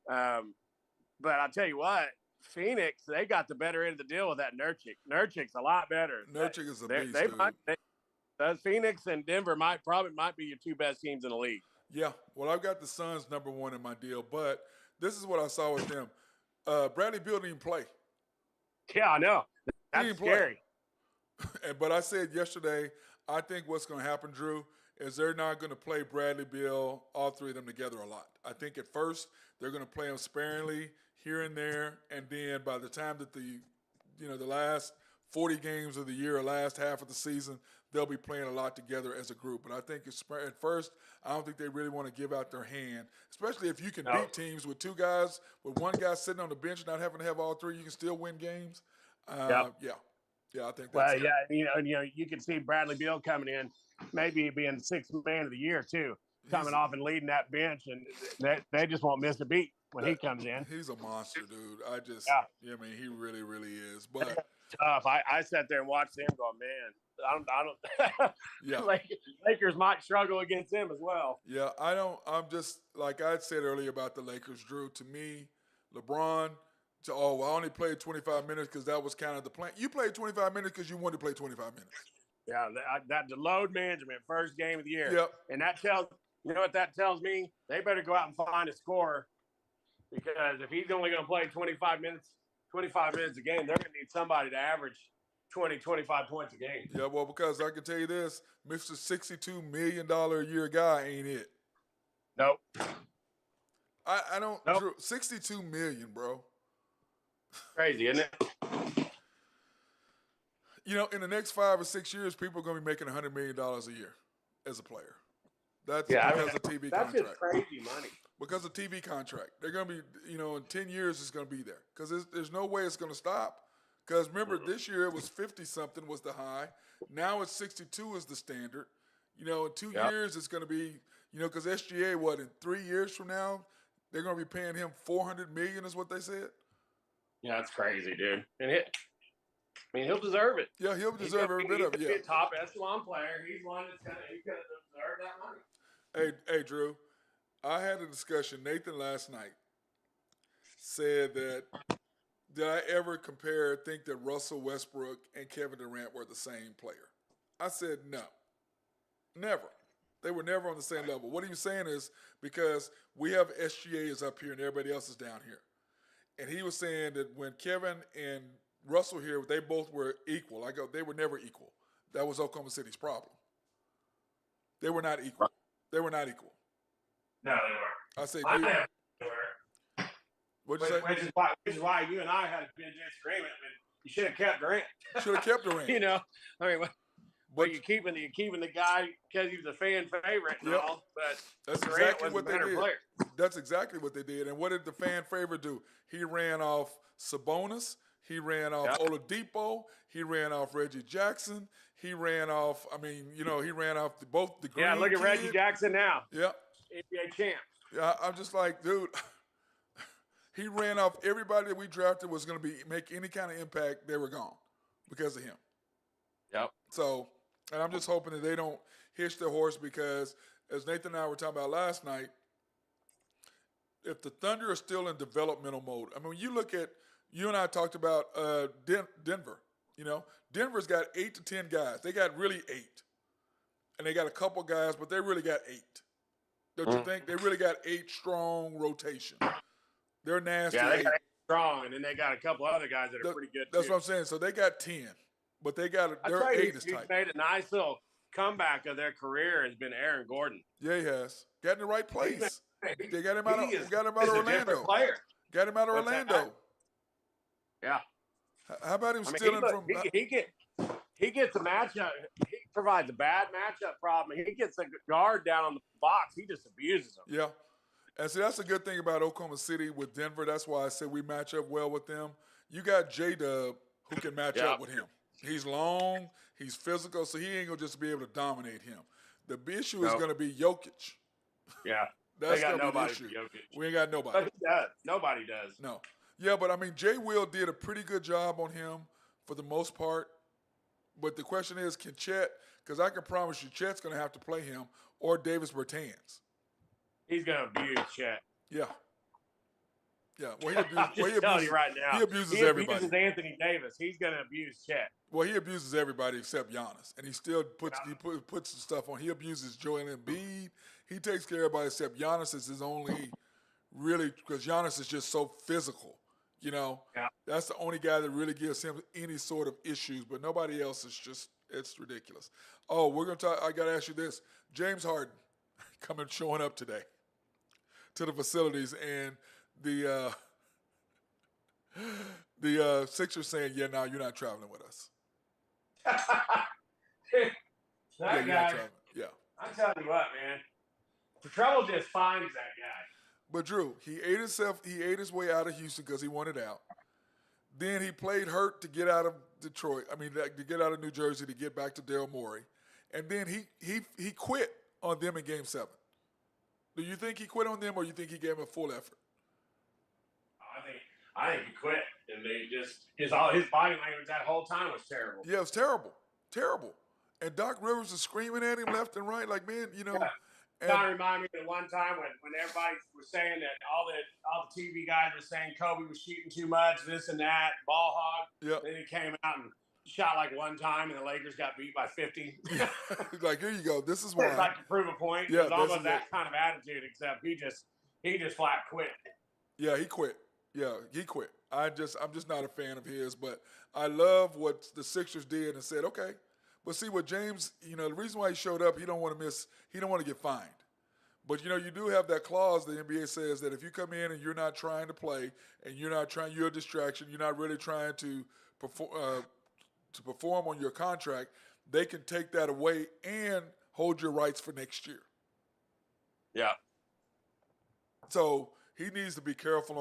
But I'll tell you what, Phoenix, they got the better end of the deal with that Nurkic. Nurkic's a lot better. Nurkic is a beast, dude. Phoenix and Denver might be your two best teams in the league. Yeah, well, I've got the Suns number one in my deal, but this is what I saw with them. Bradley Beal didn't play. Yeah, I know. That's scary. But I said yesterday, I think what's going to happen, Drew, is they're not going to play Bradley Beal, all three of them together a lot. I think at first they're going to play them sparingly here and there, and then by the time that the last 40 games of the year or last half of the season, they'll be playing a lot together as a group. But I think at first, I don't think they really want to give out their hand, especially if you can beat teams with two guys, with one guy sitting on the bench, not having to have all three, you can still win games. Yeah, I think that's you can see Bradley Beal coming in, maybe being sixth man of the year too, coming off and leading that bench, and they just won't miss a beat when he comes in. He's a monster, dude. I mean, he really, really is. But tough. I sat there and watched him go, man. I don't. Yeah. Lakers might struggle against him as well. Yeah, I'm just like I said earlier about the Lakers, Drew. To me, LeBron. I only played 25 minutes because that was kind of the plan. You played 25 minutes because you wanted to play 25 minutes. Yeah, that the load management, first game of the year. Yep. And that tells you know what that tells me? They better go out and find a scorer, because if he's only going to play 25 minutes a game, they're going to need somebody to average 20, 25 points a game. Yeah, well, because I can tell you this, Mr. $62 million a year guy ain't it. Nope. I don't. Nope. Drew, $62 million, bro. Crazy, isn't it? In the next 5 or 6 years, people are going to be making $100 million a year as a player. That's because of TV that's contract. That's just crazy money. Because of TV contract. They're going to be, in 10 years, it's going to be there. Because there's no way it's going to stop. Because remember, this year it was 50-something was the high. Now it's 62 is the standard. In 2 years, it's going to be, because SGA, in 3 years from now, they're going to be paying him $400 million is what they said. Yeah, that's crazy, dude. And he'll deserve it. Yeah, he'll deserve every bit of it. He's a top echelon player. He's one he's gonna deserve that money. Hey, Drew, I had a discussion. Nathan last night said that did I ever think that Russell Westbrook and Kevin Durant were the same player? I said no, never. They were never on the same level. What he was saying is because we have SGA is up here and everybody else is down here. And he was saying that when Kevin and Russell here, they both were equal. They were never equal. That was Oklahoma City's problem. They were not equal. They were not equal. No, they weren't. I say they were. What'd you say? Which is why you and I had a big disagreement. You should have kept Durant. Should have kept Durant. You know, I mean, but you're keeping the guy because he was a fan favorite and all. But that's Durant exactly was what the they better did. player. That's exactly what they did. And what did the fan favorite do? He ran off Sabonis. He ran off Oladipo. He ran off Reggie Jackson. He ran off. I mean, he ran off both the Green. Yeah, look at kid. Reggie Jackson now. Yeah, NBA champ. Yeah, I'm just like, dude. He ran off everybody that we drafted was going to make any kind of impact. They were gone because of him. Yep. So, and I'm just hoping that they don't hitch their horse because, as Nathan and I were talking about last night, if the Thunder are still in developmental mode, I mean, when you and I talked about Denver. Denver's got 8 to 10 guys. They got really 8. And they got a couple guys, but they really got 8. Don't you think? They really got 8 strong rotation. They're nasty. Yeah, they got 8 strong, and then they got a couple other guys that are pretty good, That's what I'm saying. So they got 10, but their 8 is tight. Made a nice little comeback of their career has been Aaron Gordon. Yeah, he has. Got in the right place. They got him out of Orlando. Player. Got him out of Orlando. Yeah. How about him stealing from? He gets a matchup. He provides a bad matchup problem. He gets a guard down on the box. He just abuses them. Yeah. And see, that's a good thing about Oklahoma City with Denver. That's why I said we match up well with them. You got J-Dub who can match up with him. He's long, he's physical, so he ain't going to just be able to dominate him. The issue is going to be Jokic. Yeah. That's going to be the issue. We ain't got nobody. But he does. Nobody does. No. Yeah, but I mean, Jay Will did a pretty good job on him for the most part. But the question is, can Chet, because I can promise you Chet's going to have to play him, or Davis Bertans. He's going to abuse Chet. Yeah. Yeah. Well, he abuses right now. He abuses everybody. He abuses Anthony Davis. He's going to abuse Chet. Well, he abuses everybody except Giannis, and he still puts some stuff on. He abuses Joel Embiid. He takes care of everybody except Giannis is his only really, because Giannis is just so physical. That's the only guy that really gives him any sort of issues, but nobody else is it's ridiculous. Oh, we're going to talk. I got to ask you this. James Harden showing up today to the facilities, and the Sixers saying, yeah, no, you're not traveling with us. That guy, yeah. I'm telling you what, man. The trouble just finds that guy. But Drew, he ate his way out of Houston because he wanted out. Then he played hurt to get out of Detroit. I mean, to get out of New Jersey to get back to Daryl Morey. And then he quit on them in Game 7. Do you think he quit on them, or you think he gave them a full effort? I think he quit, and they just his body language that whole time was terrible. Yeah, it was terrible. And Doc Rivers is screaming at him left and right, like, man, Yeah. Kind of remind me of one time when everybody was saying that all the TV guys were saying Kobe was shooting too much, this and that, ball hog. Yeah. Then he came out and shot like one time, and the Lakers got beat by 50. Like, here you go. This is why. It's like to prove a point. Yeah, it was almost that kind of attitude, except he just flat quit. Yeah, he quit. Yeah, he quit. I'm just not a fan of his, but I love what the Sixers did and said, okay. But see what James, the reason why he showed up, he don't want to get fined. But you do have that clause the NBA says that if you come in and you're not trying to play and you're a distraction, you're not really trying to perform on your contract, they can take that away and hold your rights for next year. Yeah. So he needs to be careful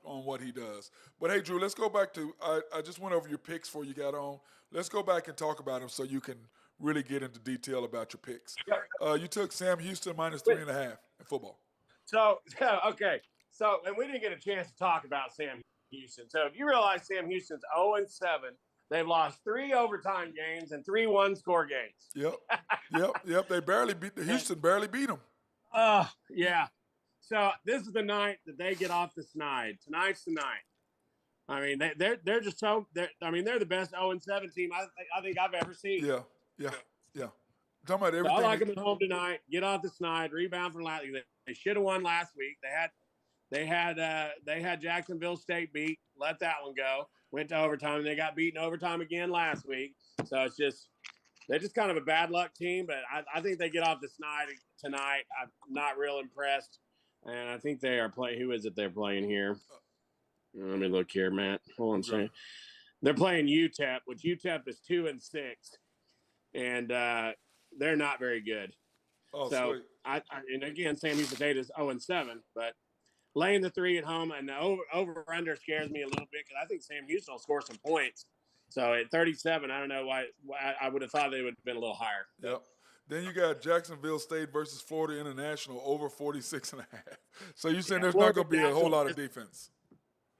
on what he does. But hey, Drew, let's go back to I just went over your picks before you got on. Let's go back and talk about them so you can really get into detail about your picks. You took Sam Houston minus 3.5 in football. So okay. So and we didn't get a chance to talk about Sam Houston. So if you realize Sam Houston's 0-7, they've lost 3 overtime games and 3 one-score games. Yep. They barely beat Houston. Barely beat them. Yeah. So this is the night that they get off the snide. Tonight's the night. I mean, they're just so. They're the best 0-7 team I think I've ever seen. Yeah. talking about So I everything. like them at home tonight. Get off the snide, rebound from last. They should have won last week. They had Jacksonville State beat. Let that one go. Went to overtime. And they got beaten overtime again last week. So they're just kind of a bad luck team. But I think they get off the snide tonight. I'm not real impressed. And I think they are playing. Who is it they're playing here? Let me look here, Matt. Hold on a second. They're playing UTEP, which UTEP is 2-6, and they're not very good. Oh, so sweet. And again, Sam Houston State is 0-7, but laying the 3 at home and the over under scares me a little bit because I think Sam Houston will score some points. So at 37, I don't know why I would have thought they would have been a little higher. Yep. Then you got Jacksonville State versus Florida International over 46.5. So you're saying there's not going to be a whole lot of defense.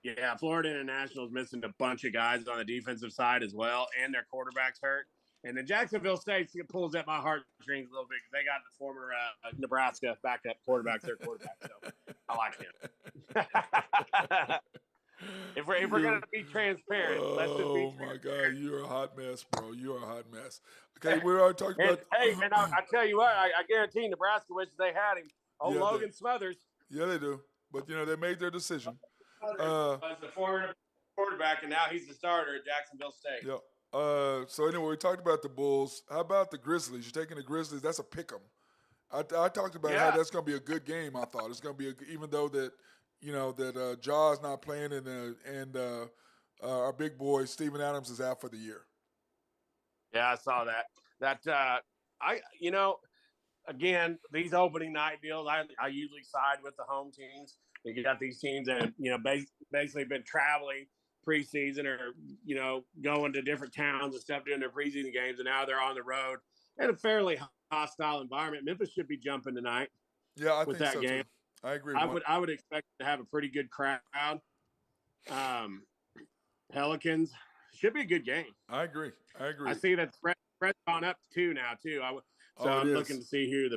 Yeah, Florida International is missing a bunch of guys on the defensive side as well, and their quarterback's hurt. And then Jacksonville State pulls at my heartstrings a little bit because they got the former Nebraska backup quarterback, their quarterback. So I like him. If we're going to be transparent, let's just be transparent. Oh, my God. You're a hot mess, bro. You're a hot mess. Okay, we already talked about – Hey, man, I tell you what, I guarantee Nebraska wishes they had him. Logan Smothers. Yeah, they do. But, they made their decision. Was the former quarterback, and now he's the starter at Jacksonville State. Yeah. So, anyway, we talked about the Bulls. How about the Grizzlies? You're taking the Grizzlies. That's a pick 'em. I talked about how that's going to be a good game, I thought. It's going to be even though that – that Jaw's not playing and our big boy Steven Adams is out for the year. Yeah, I saw that. Again, these opening night deals, I usually side with the home teams. You got these teams that basically been traveling preseason or going to different towns and stuff doing their preseason games, and now they're on the road in a fairly hostile environment. Memphis should be jumping tonight. Yeah, I with think that so game. Too. I agree. I would expect to have a pretty good crowd. Pelicans should be a good game. I agree. I see that spread's gone up to 2 now too. I'm looking to see who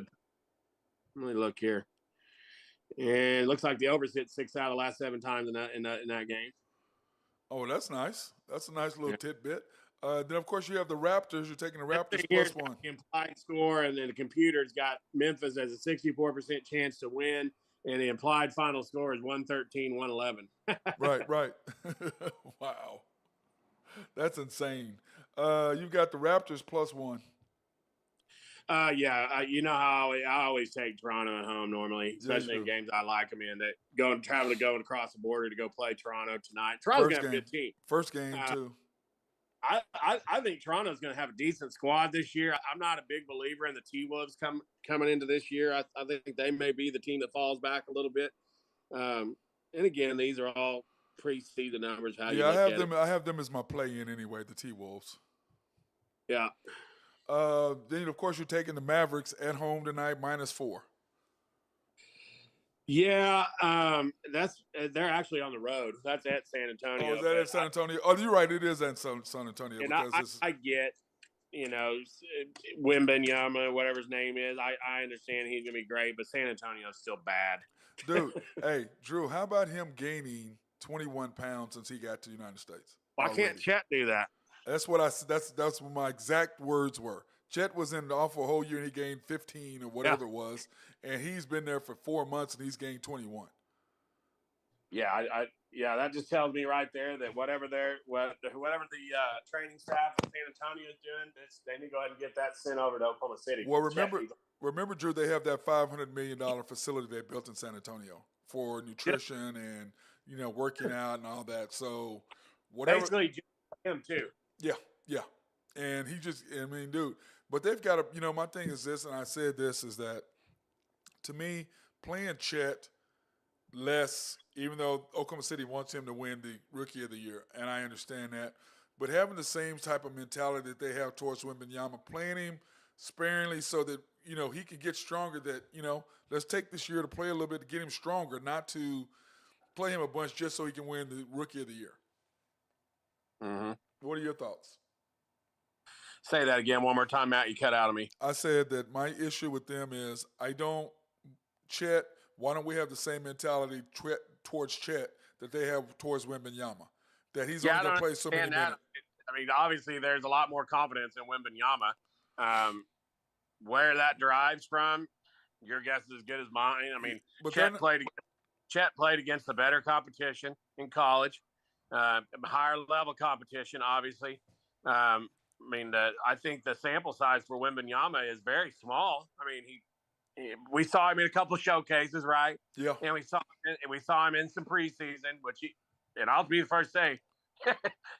let me look here. And it looks like the overs hit 6 out of the last 7 times in that game. Oh, that's nice. That's a nice little tidbit. Then, of course, you have the Raptors. You're taking the Raptors +1. The implied score, and then the computer's got Memphis as a 64% chance to win, and the implied final score is 113-111. Right. Wow. That's insane. You've got the Raptors +1. You know how I always take Toronto at home normally, especially in games I like them in. That going across the border to go play Toronto tonight. Toronto's got a good team. First game too. I think Toronto's going to have a decent squad this year. I'm not a big believer in the T-Wolves coming into this year. I think they may be the team that falls back a little bit. And again, these are all preseason numbers. I have them as my play-in anyway. The T-Wolves. Yeah. Then of course you're taking the Mavericks at home tonight -4. Yeah, they're actually on the road. That's at San Antonio. Oh, is that at San Antonio? Oh, you're right. It is at San Antonio. And I get, Wembanyama, whatever his name is. I understand he's going to be great, but San Antonio's still bad. Dude, hey, Drew, how about him gaining 21 pounds since he got to the United States? Why can't Chet do that? That's what that's what my exact words were. Chet was in the off for a whole year and he gained 15 or whatever it was, and he's been there for 4 months and he's gained 21. Yeah, that just tells me right there that whatever the training staff in San Antonio is doing, they need to go ahead and get that sent over to Oklahoma City. Well, remember, Drew, they have that $500 million facility they built in San Antonio for nutrition and working out and all that. So whatever. Basically, him too. Yeah. And dude, but they've got to, my thing is this, and I said this, is that to me, playing Chet less, even though Oklahoma City wants him to win the Rookie of the Year, and I understand that, but having the same type of mentality that they have towards Wembanyama, playing him sparingly so that, he can get stronger, that, let's take this year to play a little bit to get him stronger, not to play him a bunch just so he can win the Rookie of the Year. Mm-hmm. What are your thoughts? Say that again one more time, Matt. You cut out of me. I said that my issue with them is Chet, why don't we have the same mentality towards Chet that they have towards Wembanyama? That he's only going to play so many minutes. I mean, obviously there's a lot more confidence in Wembanyama. where that derives from, your guess is as good as mine. I mean, but Chet played against the better competition in college, higher level competition, obviously. I mean, I think the sample size for Wembanyama is very small. I mean, we saw him in a couple of showcases, right? yeah, And we saw him in some preseason, and I'll be the first to say,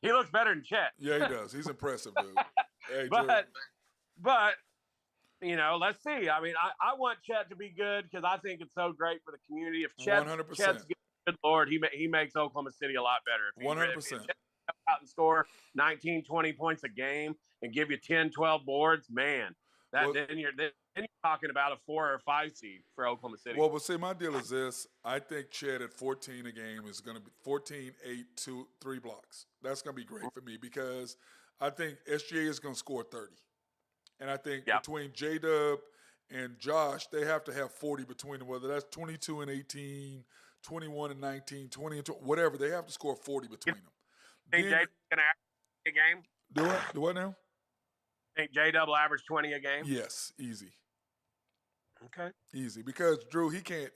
he looks better than Chet. yeah, he does. He's impressive, dude. Hey, Drew. but let's see. I mean, I want Chet to be good because I think it's so great for the community. If Chet's 100%. good, Lord, he makes Oklahoma City a lot better. If 100%. If Chet comes out and score 19, 20 points a game and give you 10, 12 boards, man, then you're talking about a 4 or 5 seed for Oklahoma City. Well, but see, my deal is this. I think Chet at 14 a game is going to be 14, 8, 2, 3 blocks. That's going to be great for me because I think SGA is going to score 30. And I think between J-Dub and Josh, they have to have 40 between them, whether that's 22 and 18, 21 and 19, 20 and 20, whatever. They have to score 40 between them. Think J-Dub's going to average a game? Do what? Do what now? Think J-Dub will average 20 a game? Yes, easy. Okay. Easy, because Drew, he can't.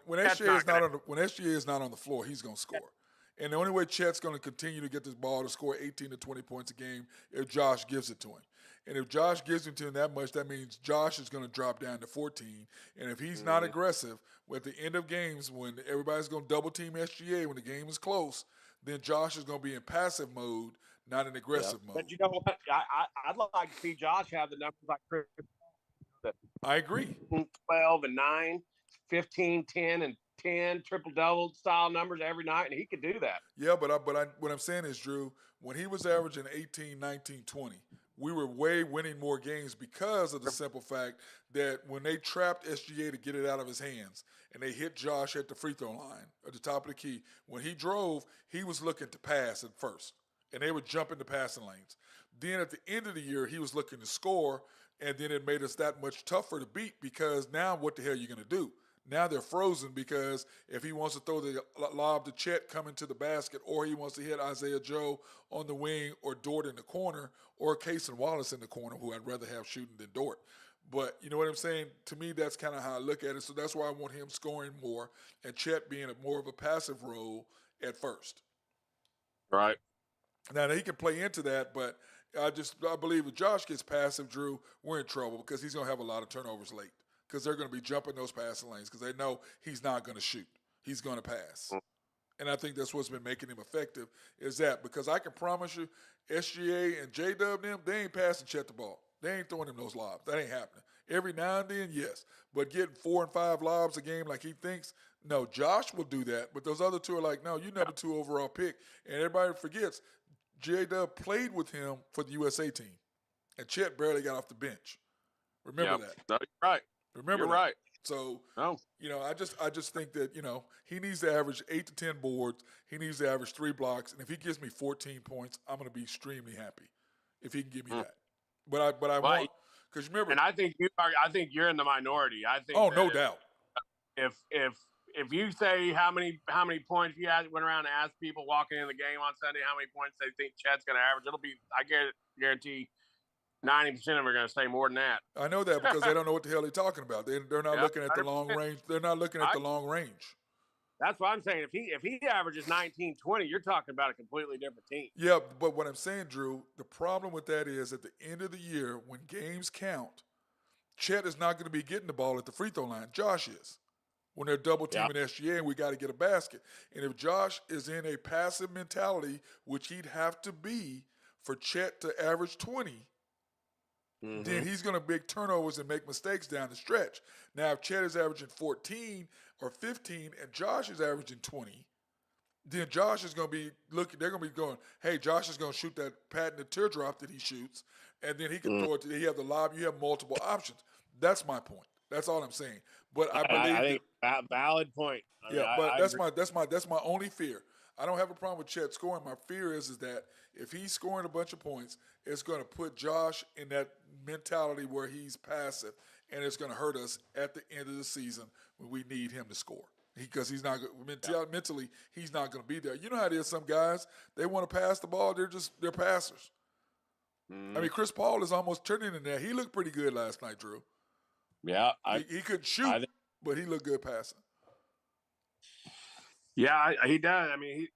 When SGA is not on the floor, he's gonna score. And the only way Chet's gonna continue to get this ball to score 18 to 20 points a game if Josh gives it to him. And if Josh gives it to him that much, that means Josh is gonna drop down to 14. And if he's not aggressive, at the end of games when everybody's gonna double team SGA when the game is close, then Josh is gonna be in passive mode, not in aggressive mode. But you know what? I'd like to see Josh have the numbers like Chris. I agree. 12 and 9, 15, 10 and 10, triple-double style numbers every night, and he could do that. Yeah, but what I'm saying is, Drew, when he was averaging 18, 19, 20, we were way winning more games because of the simple fact that when they trapped SGA to get it out of his hands and they hit Josh at the free throw line at the top of the key, when he drove, he was looking to pass at first, and they would jump into passing lanes. Then at the end of the year, he was looking to score, and then it made us that much tougher to beat because now what the hell are you going to do? Now they're frozen because if he wants to throw the lob to Chet coming to the basket, or he wants to hit Isaiah Joe on the wing, or Dort in the corner, or Case and Wallace in the corner, who I'd rather have shooting than Dort. But you know what I'm saying? To me, that's kind of how I look at it. So that's why I want him scoring more and Chet being more of a passive role at first. Right. Now, he can play into that, but I believe if Josh gets passive, Drew, we're in trouble because he's going to have a lot of turnovers late because they're going to be jumping those passing lanes because they know he's not going to shoot. He's going to pass. And I think that's what's been making him effective is that because I can promise you SGA and J-Dub, they ain't passing Chet the ball. They ain't throwing him those lobs. That ain't happening. Every now and then, yes. But getting 4 and 5 lobs a game like he thinks, no, Josh will do that. But those other two are like, no, you're number 2 overall pick. And everybody forgets J-Dub played with him for the USA team, and Chet barely got off the bench. Remember that. No, you're right. Remember you're that. right. So, I just think that, he needs to average 8 to 10 boards. He needs to average 3 blocks. And if he gives me 14 points, I'm going to be extremely happy if he can give me that. But I want, because remember. And I think you're in the minority. I think. Oh, no doubt. If you say how many points you went around and asked people walking in the game on Sunday how many points they think Chet's going to average, it'll be, I guarantee 90% of them are going to say more than that. I know that because they don't know what the hell they're talking about. They're not looking at the long range. They're not looking at the long range. That's what I'm saying. If he averages 19, 20, you're talking about a completely different team. Yeah, but what I'm saying, Drew, the problem with that is at the end of the year when games count, Chet is not going to be getting the ball at the free throw line. Josh is. When they're double teaming SGA and we got to get a basket. And if Josh is in a passive mentality, which he'd have to be for Chet to average 20, then he's going to make turnovers and make mistakes down the stretch. Now, if Chet is averaging 14 or 15 and Josh is averaging 20, then Josh is going to be looking, they're going to be going, hey, Josh is going to shoot that patented teardrop that he shoots, and then he can throw it, he have the lob, you have multiple options. That's my point. That's all I'm saying. But I believe I think valid point. That's my only fear. I don't have a problem with Chet scoring. My fear is that if he's scoring a bunch of points, it's going to put Josh in that mentality where he's passive, and it's going to hurt us at the end of the season when we need him to score. Because he's not mentally, he's not going to be there. You know how it is. Some guys, they want to pass the ball. They're passers. I mean, Chris Paul is almost turning in there. He looked pretty good last night, Drew. Yeah, He couldn't shoot, but he looked good passing. Yeah, he does. I mean,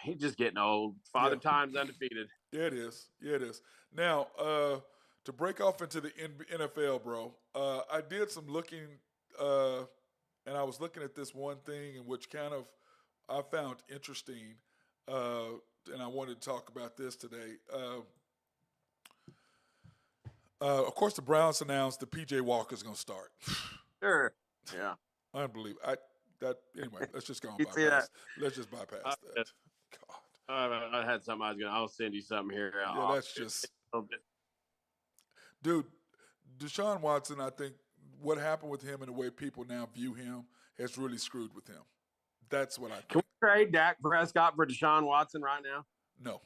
he's just getting old. Father Time's undefeated. Yeah, it is. Yeah, it is. Now, to break off into the NFL, bro, I did some looking, and I was looking at this one thing, in which kind of I found interesting, and I wanted to talk about this today. Of course, the Browns announced that P.J. Walker's going to start. Sure. Yeah. Unbelievable. Anyway, let's just go on You see bypass. that? Let's just bypass that. God. I had something I'll send you something here. Yeah, that's just. Dude, Deshaun Watson, I think what happened with him and the way people now view him has really screwed with him. That's what I think. Can we trade Dak Prescott for Deshaun Watson right now? No.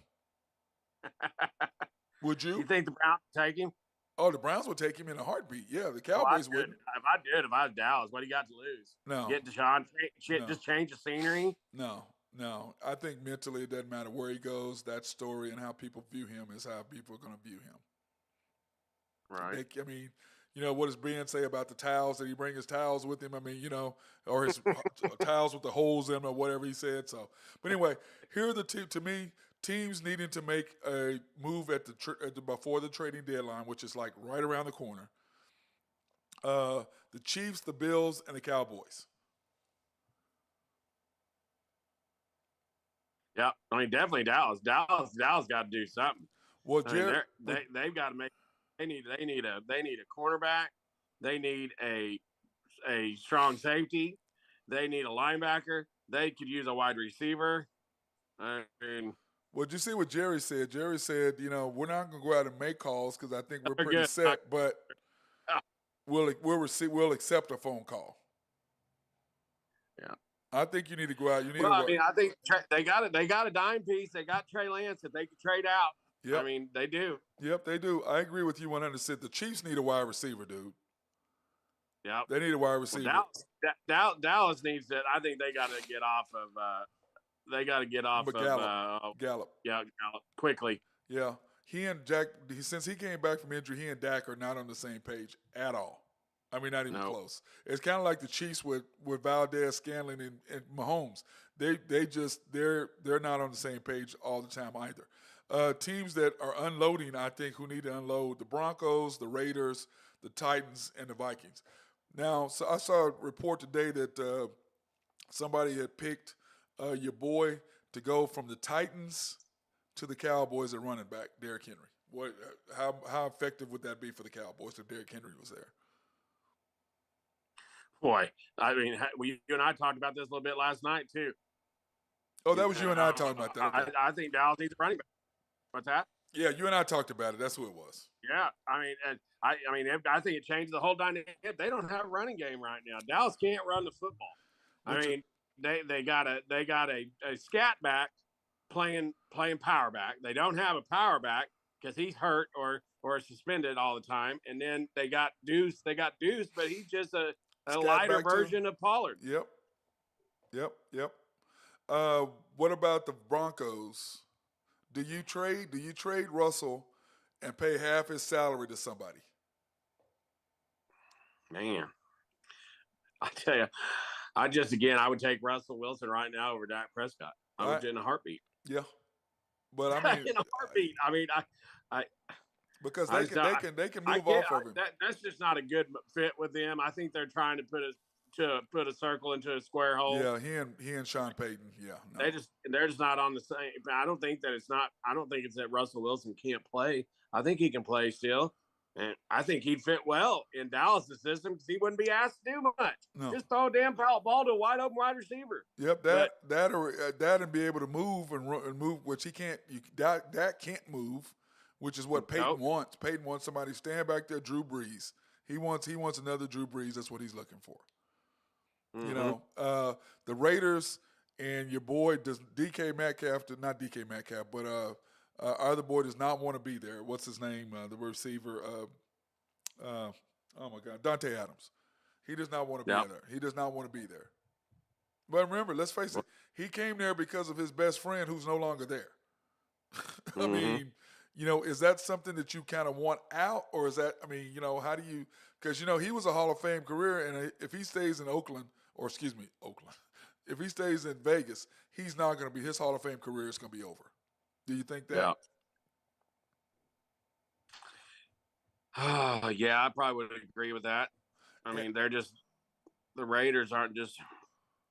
Would you? You think the Browns would take him? Oh, the Browns would take him in a heartbeat. Yeah, the Cowboys wouldn't. If I was Dallas, what do you got to lose? No. Get Deshaun, just change the scenery? No. I think mentally it doesn't matter where he goes. That story and how people view him is how people are going to view him. Right. I mean, what does Brian say about the towels? Did he bring his towels with him? I mean, or his towels with the holes in them or whatever he said. So, but anyway, here are the two, to me, teams needing to make a move before the trading deadline, which is like right around the corner. The Chiefs, the Bills, and the Cowboys. Yeah, I mean, definitely Dallas. Dallas got to do something. Well, they've got to make. They need a cornerback. They need a strong safety. They need a linebacker. They could use a wide receiver. I mean, well, did you see what Jerry said? Jerry said, we're not going to go out and make calls because I think we're pretty set, but we'll accept a phone call. Yeah. I think you need to go out. I think they got a dime piece. They got Trey Lance that they could trade out. Yep. I mean, they do. Yep, they do. I agree with you 100%. The Chiefs need a wide receiver, dude. Yeah, they need a wide receiver. Well, Dallas needs that. I think they got to get off of. Gallup. Yeah, Gallup quickly. Yeah, he and Jack. Since he came back from injury, he and Dak are not on the same page at all. I mean, not even close. It's kind of like the Chiefs with Valdez, Scanlon, and Mahomes. They're not on the same page all the time either. Teams that are unloading, I think, who need to unload: the Broncos, the Raiders, the Titans, and the Vikings. Now, so I saw a report today that somebody had picked your boy to go from the Titans to the Cowboys at running back, Derrick Henry. How effective would that be for the Cowboys if Derrick Henry was there? Boy, I mean, you and I talked about this a little bit last night too. Oh, that was you and I talking about that. Okay. I think Dallas needs a running back. What's that? Yeah, you and I talked about it. That's who it was. Yeah, I mean, I think it changed the whole dynamic. They don't have a running game right now. Dallas can't run the football. They got a scat back playing power back. They don't have a power back because he's hurt or suspended all the time. And then they got Deuce. But he's just a lighter version of Pollard. Yep. What about the Broncos? Do you trade Russell and pay half his salary to somebody? Man, I tell you, I would take Russell Wilson right now over Dak Prescott. I would in a heartbeat. Yeah, but I mean, in a heartbeat. I mean, I because they can move off of him. That's just not a good fit with them. I think they're trying to put a circle into a square hole. Yeah, he and Sean Payton. Yeah, no. They're just not on the same. I don't think it's that Russell Wilson can't play. I think he can play still, and I think he'd fit well in Dallas' system because he wouldn't be asked to do much. No. Just throw a damn ball to a wide open wide receiver. Yep, that and be able to move and move, which he can't. That can't move, which is what Peyton wants. Peyton wants somebody to stand back there, Drew Brees. He wants another Drew Brees. That's what he's looking for. Mm-hmm. The Raiders and your boy DK Metcalf, not DK Metcalf, but our other boy does not want to be there. What's his name? The receiver. Oh my God, Dante Adams. He does not want to be there. He does not want to be there. But remember, let's face it, he came there because of his best friend who's no longer there. I mean, Is that something that you kind of want out, or is that? I mean, how do you? Because he was a Hall of Fame career, and if he stays in Oakland, or excuse me, Oakland, if he stays in Vegas, he's not going to be his Hall of Fame career is going to be over. Do you think that? Yeah. Yeah, I probably would agree with that. I mean, the Raiders aren't just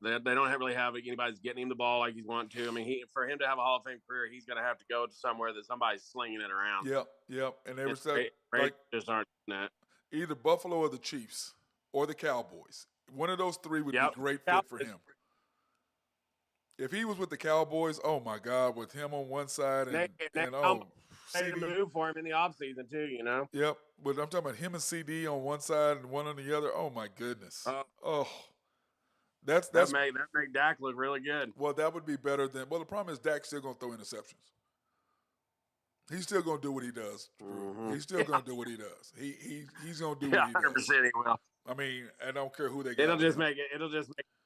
they don't really have anybody's getting him the ball like he's wanting to. I mean, for him to have a Hall of Fame career, he's going to have to go to somewhere that somebody's slinging it around. Yep. And they were Raiders like just aren't doing that. either Buffalo or the Chiefs or the Cowboys. One of those three would be great fit for him. If he was with the Cowboys, oh my God, with him on one side and CD move for him in the offseason too, Yep, but I'm talking about him and CD on one side and one on the other. Oh my goodness. That make Dak look really good. Well, that would be better than. Well, the problem is Dak's still going to throw interceptions. He's still going to do what he does. Mm-hmm. He's still going to do what he does. He's going to do what he does. 100% he will. I mean, I don't care who they get. It'll just make it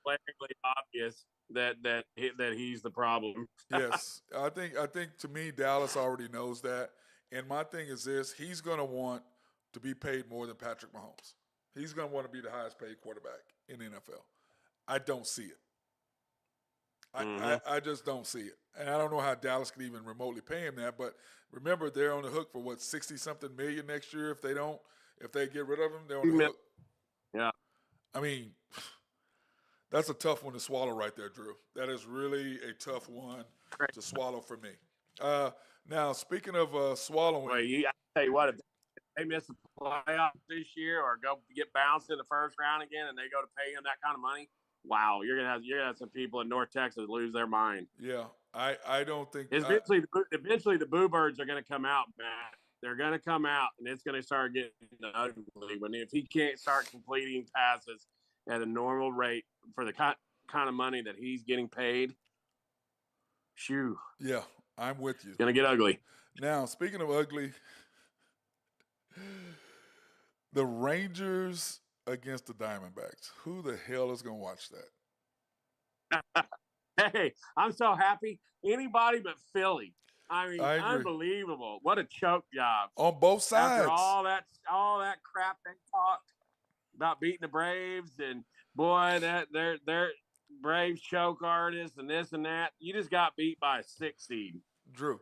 blatantly obvious that he's the problem. Yes, I think to me Dallas already knows that. And my thing is this: he's going to want to be paid more than Patrick Mahomes. He's going to want to be the highest paid quarterback in the NFL. I don't see it. I just don't see it. And I don't know how Dallas can even remotely pay him that. But remember, they're on the hook for 60-something million next year. If they get rid of him, they're on the hook. Yeah. I mean, that's a tough one to swallow right there, Drew. That is really a tough one to swallow for me. Now, speaking of swallowing. Wait, I tell you what, if they miss the playoffs this year or go get bounced in the first round again and they go to pay him that kind of money, wow, you're gonna have some people in North Texas lose their mind. Yeah, I don't think eventually the Boo Birds are gonna come out, Matt. They're gonna come out and it's gonna start getting ugly. But if he can't start completing passes at a normal rate for the kind of money that he's getting paid, shoo. Yeah, I'm with you. It's gonna get ugly. Now, speaking of ugly, the Rangers against the Diamondbacks. Who the hell is going to watch that? Hey, I'm so happy. Anybody but Philly. I mean, unbelievable. What a choke job. On both sides. After all that crap they talked about beating the Braves and boy, that they're Braves choke artists and this and that. You just got beat by a 6 seed. Drew.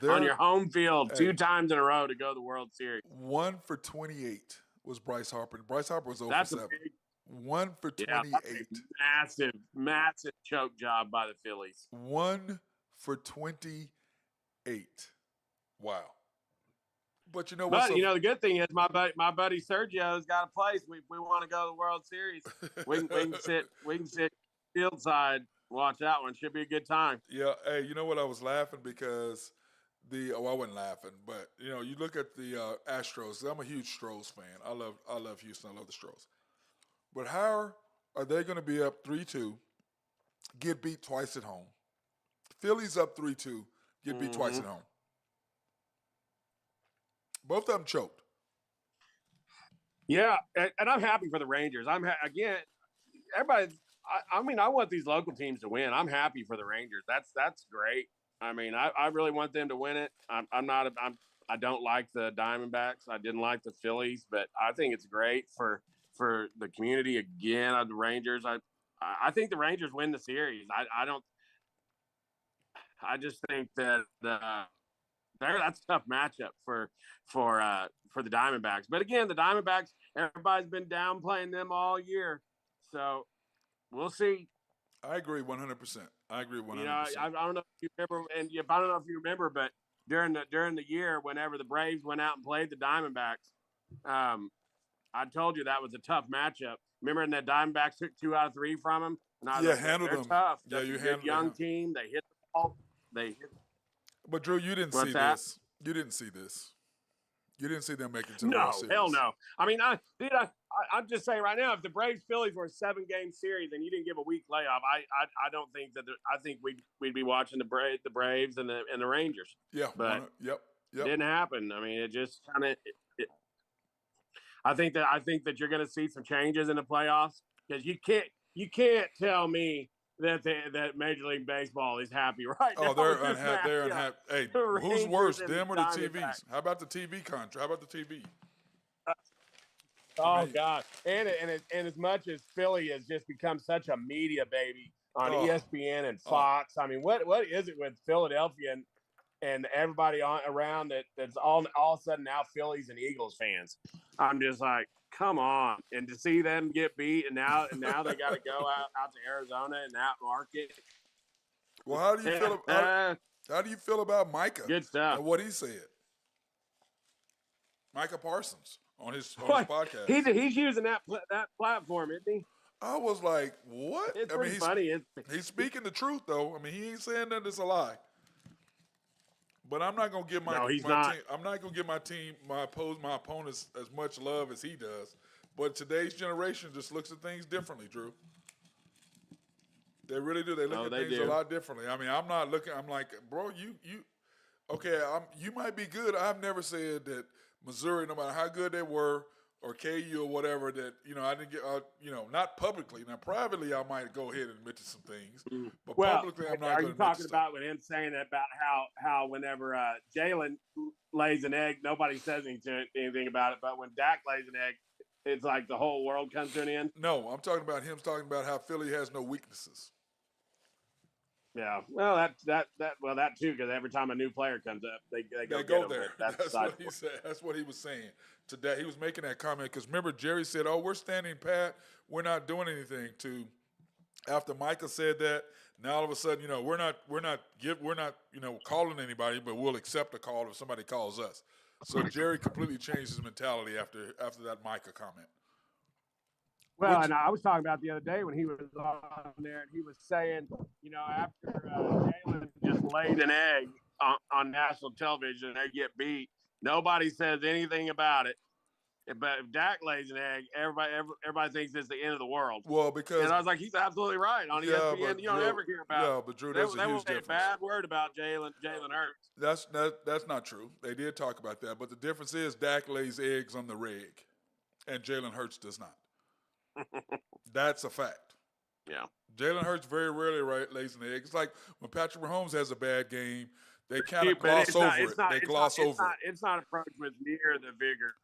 On your home field 2 times in a row to go to the World Series. 1 for 28 was Bryce Harper. Bryce Harper was 0 for 7. 1 for 28. Massive choke job by the Phillies. 1 for 28. Wow. But you know what? The good thing is my buddy Sergio's got a place. We want to go to the World Series. We can sit field side. Watch that one. Should be a good time. Yeah. Hey, you know what? I was laughing because I wasn't laughing, but you look at the Astros. I'm a huge Stros fan. I love Houston. I love the Stros. But how are they going to be up 3-2, get beat twice at home? Phillies up 3-2, get beat twice at home. Both of them choked. Yeah, and I'm happy for the Rangers. Again, everybody. I mean, I want these local teams to win. I'm happy for the Rangers. That's great. I mean, I really want them to win it. I don't like the Diamondbacks. I didn't like the Phillies, but I think it's great for the community. Again, the Rangers. I think the Rangers win the series. I just think that that's a tough matchup for the Diamondbacks. But again, the Diamondbacks, everybody's been downplaying them all year, so we'll see. I agree 100%. I agree 100%. I don't know if you remember, I don't know if you remember, but during the year, whenever the Braves went out and played the Diamondbacks, I told you that was a tough matchup. Remember, and the Diamondbacks took 2 out of 3 from them. Handled them. Tough. Yeah, you handled them. Young team. They hit the ball. But Drew, you didn't see this. You didn't see this. You didn't see them making to the World Series. No, hell no. I mean, I'm just saying right now, if the Braves Phillies were a 7-game series and you didn't give a week layoff, I don't think that. I think we'd be watching the Braves and the Rangers. Yeah, but yep. It didn't happen. I mean, it just kind of. I think that you're going to see some changes in the playoffs because you can't tell me that Major League Baseball is happy right now. Oh, they're with this unhappy. They're matchup. unhappy. Hey, The who's Rangers worse, and the them or the Diamondbacks. TVs? How about the TV contract? How about the TV? Oh God! And as much as Philly has just become such a media baby on Oh, ESPN and oh. Fox, I mean, what is it with Philadelphia and everybody around that's all of a sudden now Phillies and Eagles fans? I'm just like, come on! And to see them get beat, and now they got to go out to Arizona and that market. Well, how do you feel about Micah Good stuff. and what he said? Micah Parsons on his podcast. He's using that platform, isn't he? I was like, what? It's I mean, pretty funny. he's speaking the truth, though. I mean, he ain't saying that it's a lie. But I'm not gonna give my team. I'm not gonna give my opponents as much love as he does. But today's generation just looks at things differently, Drew. They really do. They look at things a lot differently. I mean, I'm not looking. I'm like, bro, you okay? You might be good. I've never said that Missouri, no matter how good they were, or KU or whatever, that I didn't get. Not publicly. Now, privately, I might go ahead and admit to some things, but publicly, I'm not. Are you talking about with him saying about how whenever Jalen lays an egg, nobody says anything about it, but when Dak lays an egg, it's like the whole world comes to an end? No, I'm talking about him talking about how Philly has no weaknesses. Yeah, well, that too, because every time a new player comes up, they go there. That's what he said. That's what he was saying today. He was making that comment because remember Jerry said, "Oh, we're standing pat. We're not doing anything." After Micah said that, now all of a sudden, we're not calling anybody, but we'll accept a call if somebody calls us. So Jerry completely changed his mentality after that Micah comment. Well, and I was talking about the other day when he was on there, and he was saying, after Jalen just laid an egg on national television and they get beat, nobody says anything about it. But if Dak lays an egg, everybody thinks it's the end of the world. Well, because I was like, he's absolutely right. On ESPN, you don't ever hear about. Yeah, but Drew, there's a huge difference. They won't say a bad word about Jalen Hurts. That's not true. They did talk about that, but the difference is Dak lays eggs on the reg, and Jalen Hurts does not. That's a fact. Yeah. Jalen Hurts very rarely lays an egg. It's like when Patrick Mahomes has a bad game, they kind of gloss over it. They gloss over it. It's not approached with near the vigor.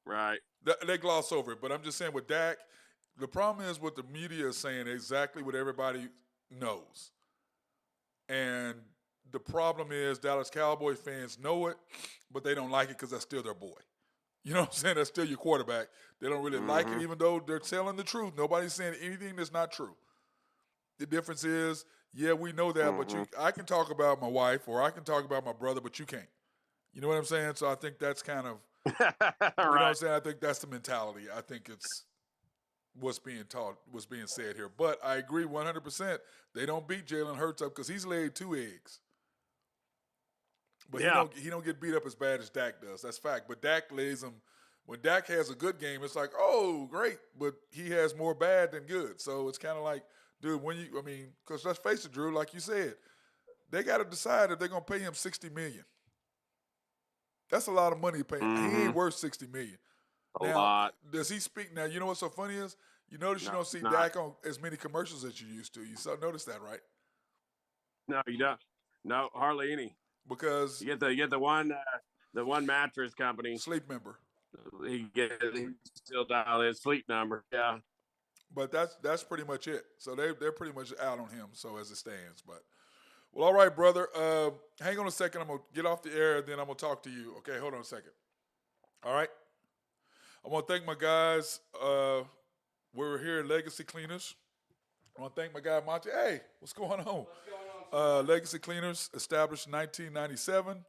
Right. They gloss over it. But I'm just saying with Dak, the problem is what the media is saying exactly what everybody knows. And the problem is Dallas Cowboys fans know it, but they don't like it because that's still their boy. You know what I'm saying? That's still your quarterback. They don't really like it, even though they're telling the truth. Nobody's saying anything that's not true. The difference is, yeah, we know that, but I can talk about my wife or I can talk about my brother, but you can't. You know what I'm saying? So I think that's kind of, you know what I'm saying? I think that's the mentality. I think it's what's being taught, what's being said here. But I agree 100%. They don't beat Jalen Hurts up because he's laid 2 eggs. But he don't get beat up as bad as Dak does. That's fact. But Dak lays them. When Dak has a good game, it's like, oh, great. But he has more bad than good. So it's kind of like, dude, because let's face it, Drew, like you said, they got to decide if they're going to pay him $60 million. That's a lot of money to pay him. He ain't worth $60 million. A lot. Does he speak? Now, you know what's so funny is? You notice you don't see Dak on as many commercials as you used to. You notice that, right? No, you don't. No, hardly any. Because you get the one mattress company Sleep Member. He still dial his sleep number. Yeah, but that's pretty much it. So they're pretty much out on him. So as it stands, but well, all right, brother. Hang on a second. I'm gonna get off the air, then I'm gonna talk to you. Okay, hold on a second. All right. I want to thank my guys. We're here at Legacy Cleaners. I want to thank my guy Monty. Hey, what's going on? What's going on? Legacy Cleaners, established in 1997.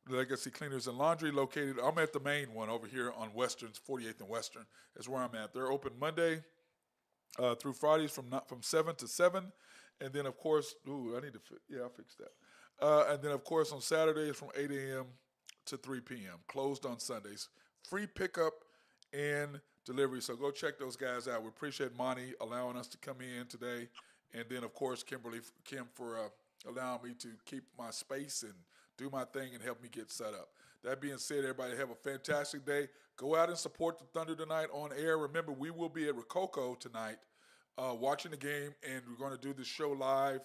Legacy Cleaners and Laundry, located. I'm at the main one over here on Western, 48th and Western. Is where I'm at. They're open Monday through Fridays from 7 to 7, and then of course, I'll fix that. And then of course on Saturdays from 8 a.m. to 3 p.m. Closed on Sundays. Free pickup and delivery. So go check those guys out. We appreciate Monty allowing us to come in today, and then of course Kim for allowing me to keep my space and do my thing and help me get set up. That being said, everybody have a fantastic day. Go out and support the Thunder tonight on air. Remember, we will be at Rococo tonight watching the game, and we're going to do the show live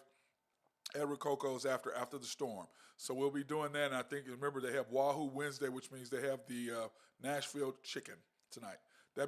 at Rococo's after the storm. So we'll be doing that. And I think, remember, they have Wahoo Wednesday, which means they have the Nashville chicken tonight.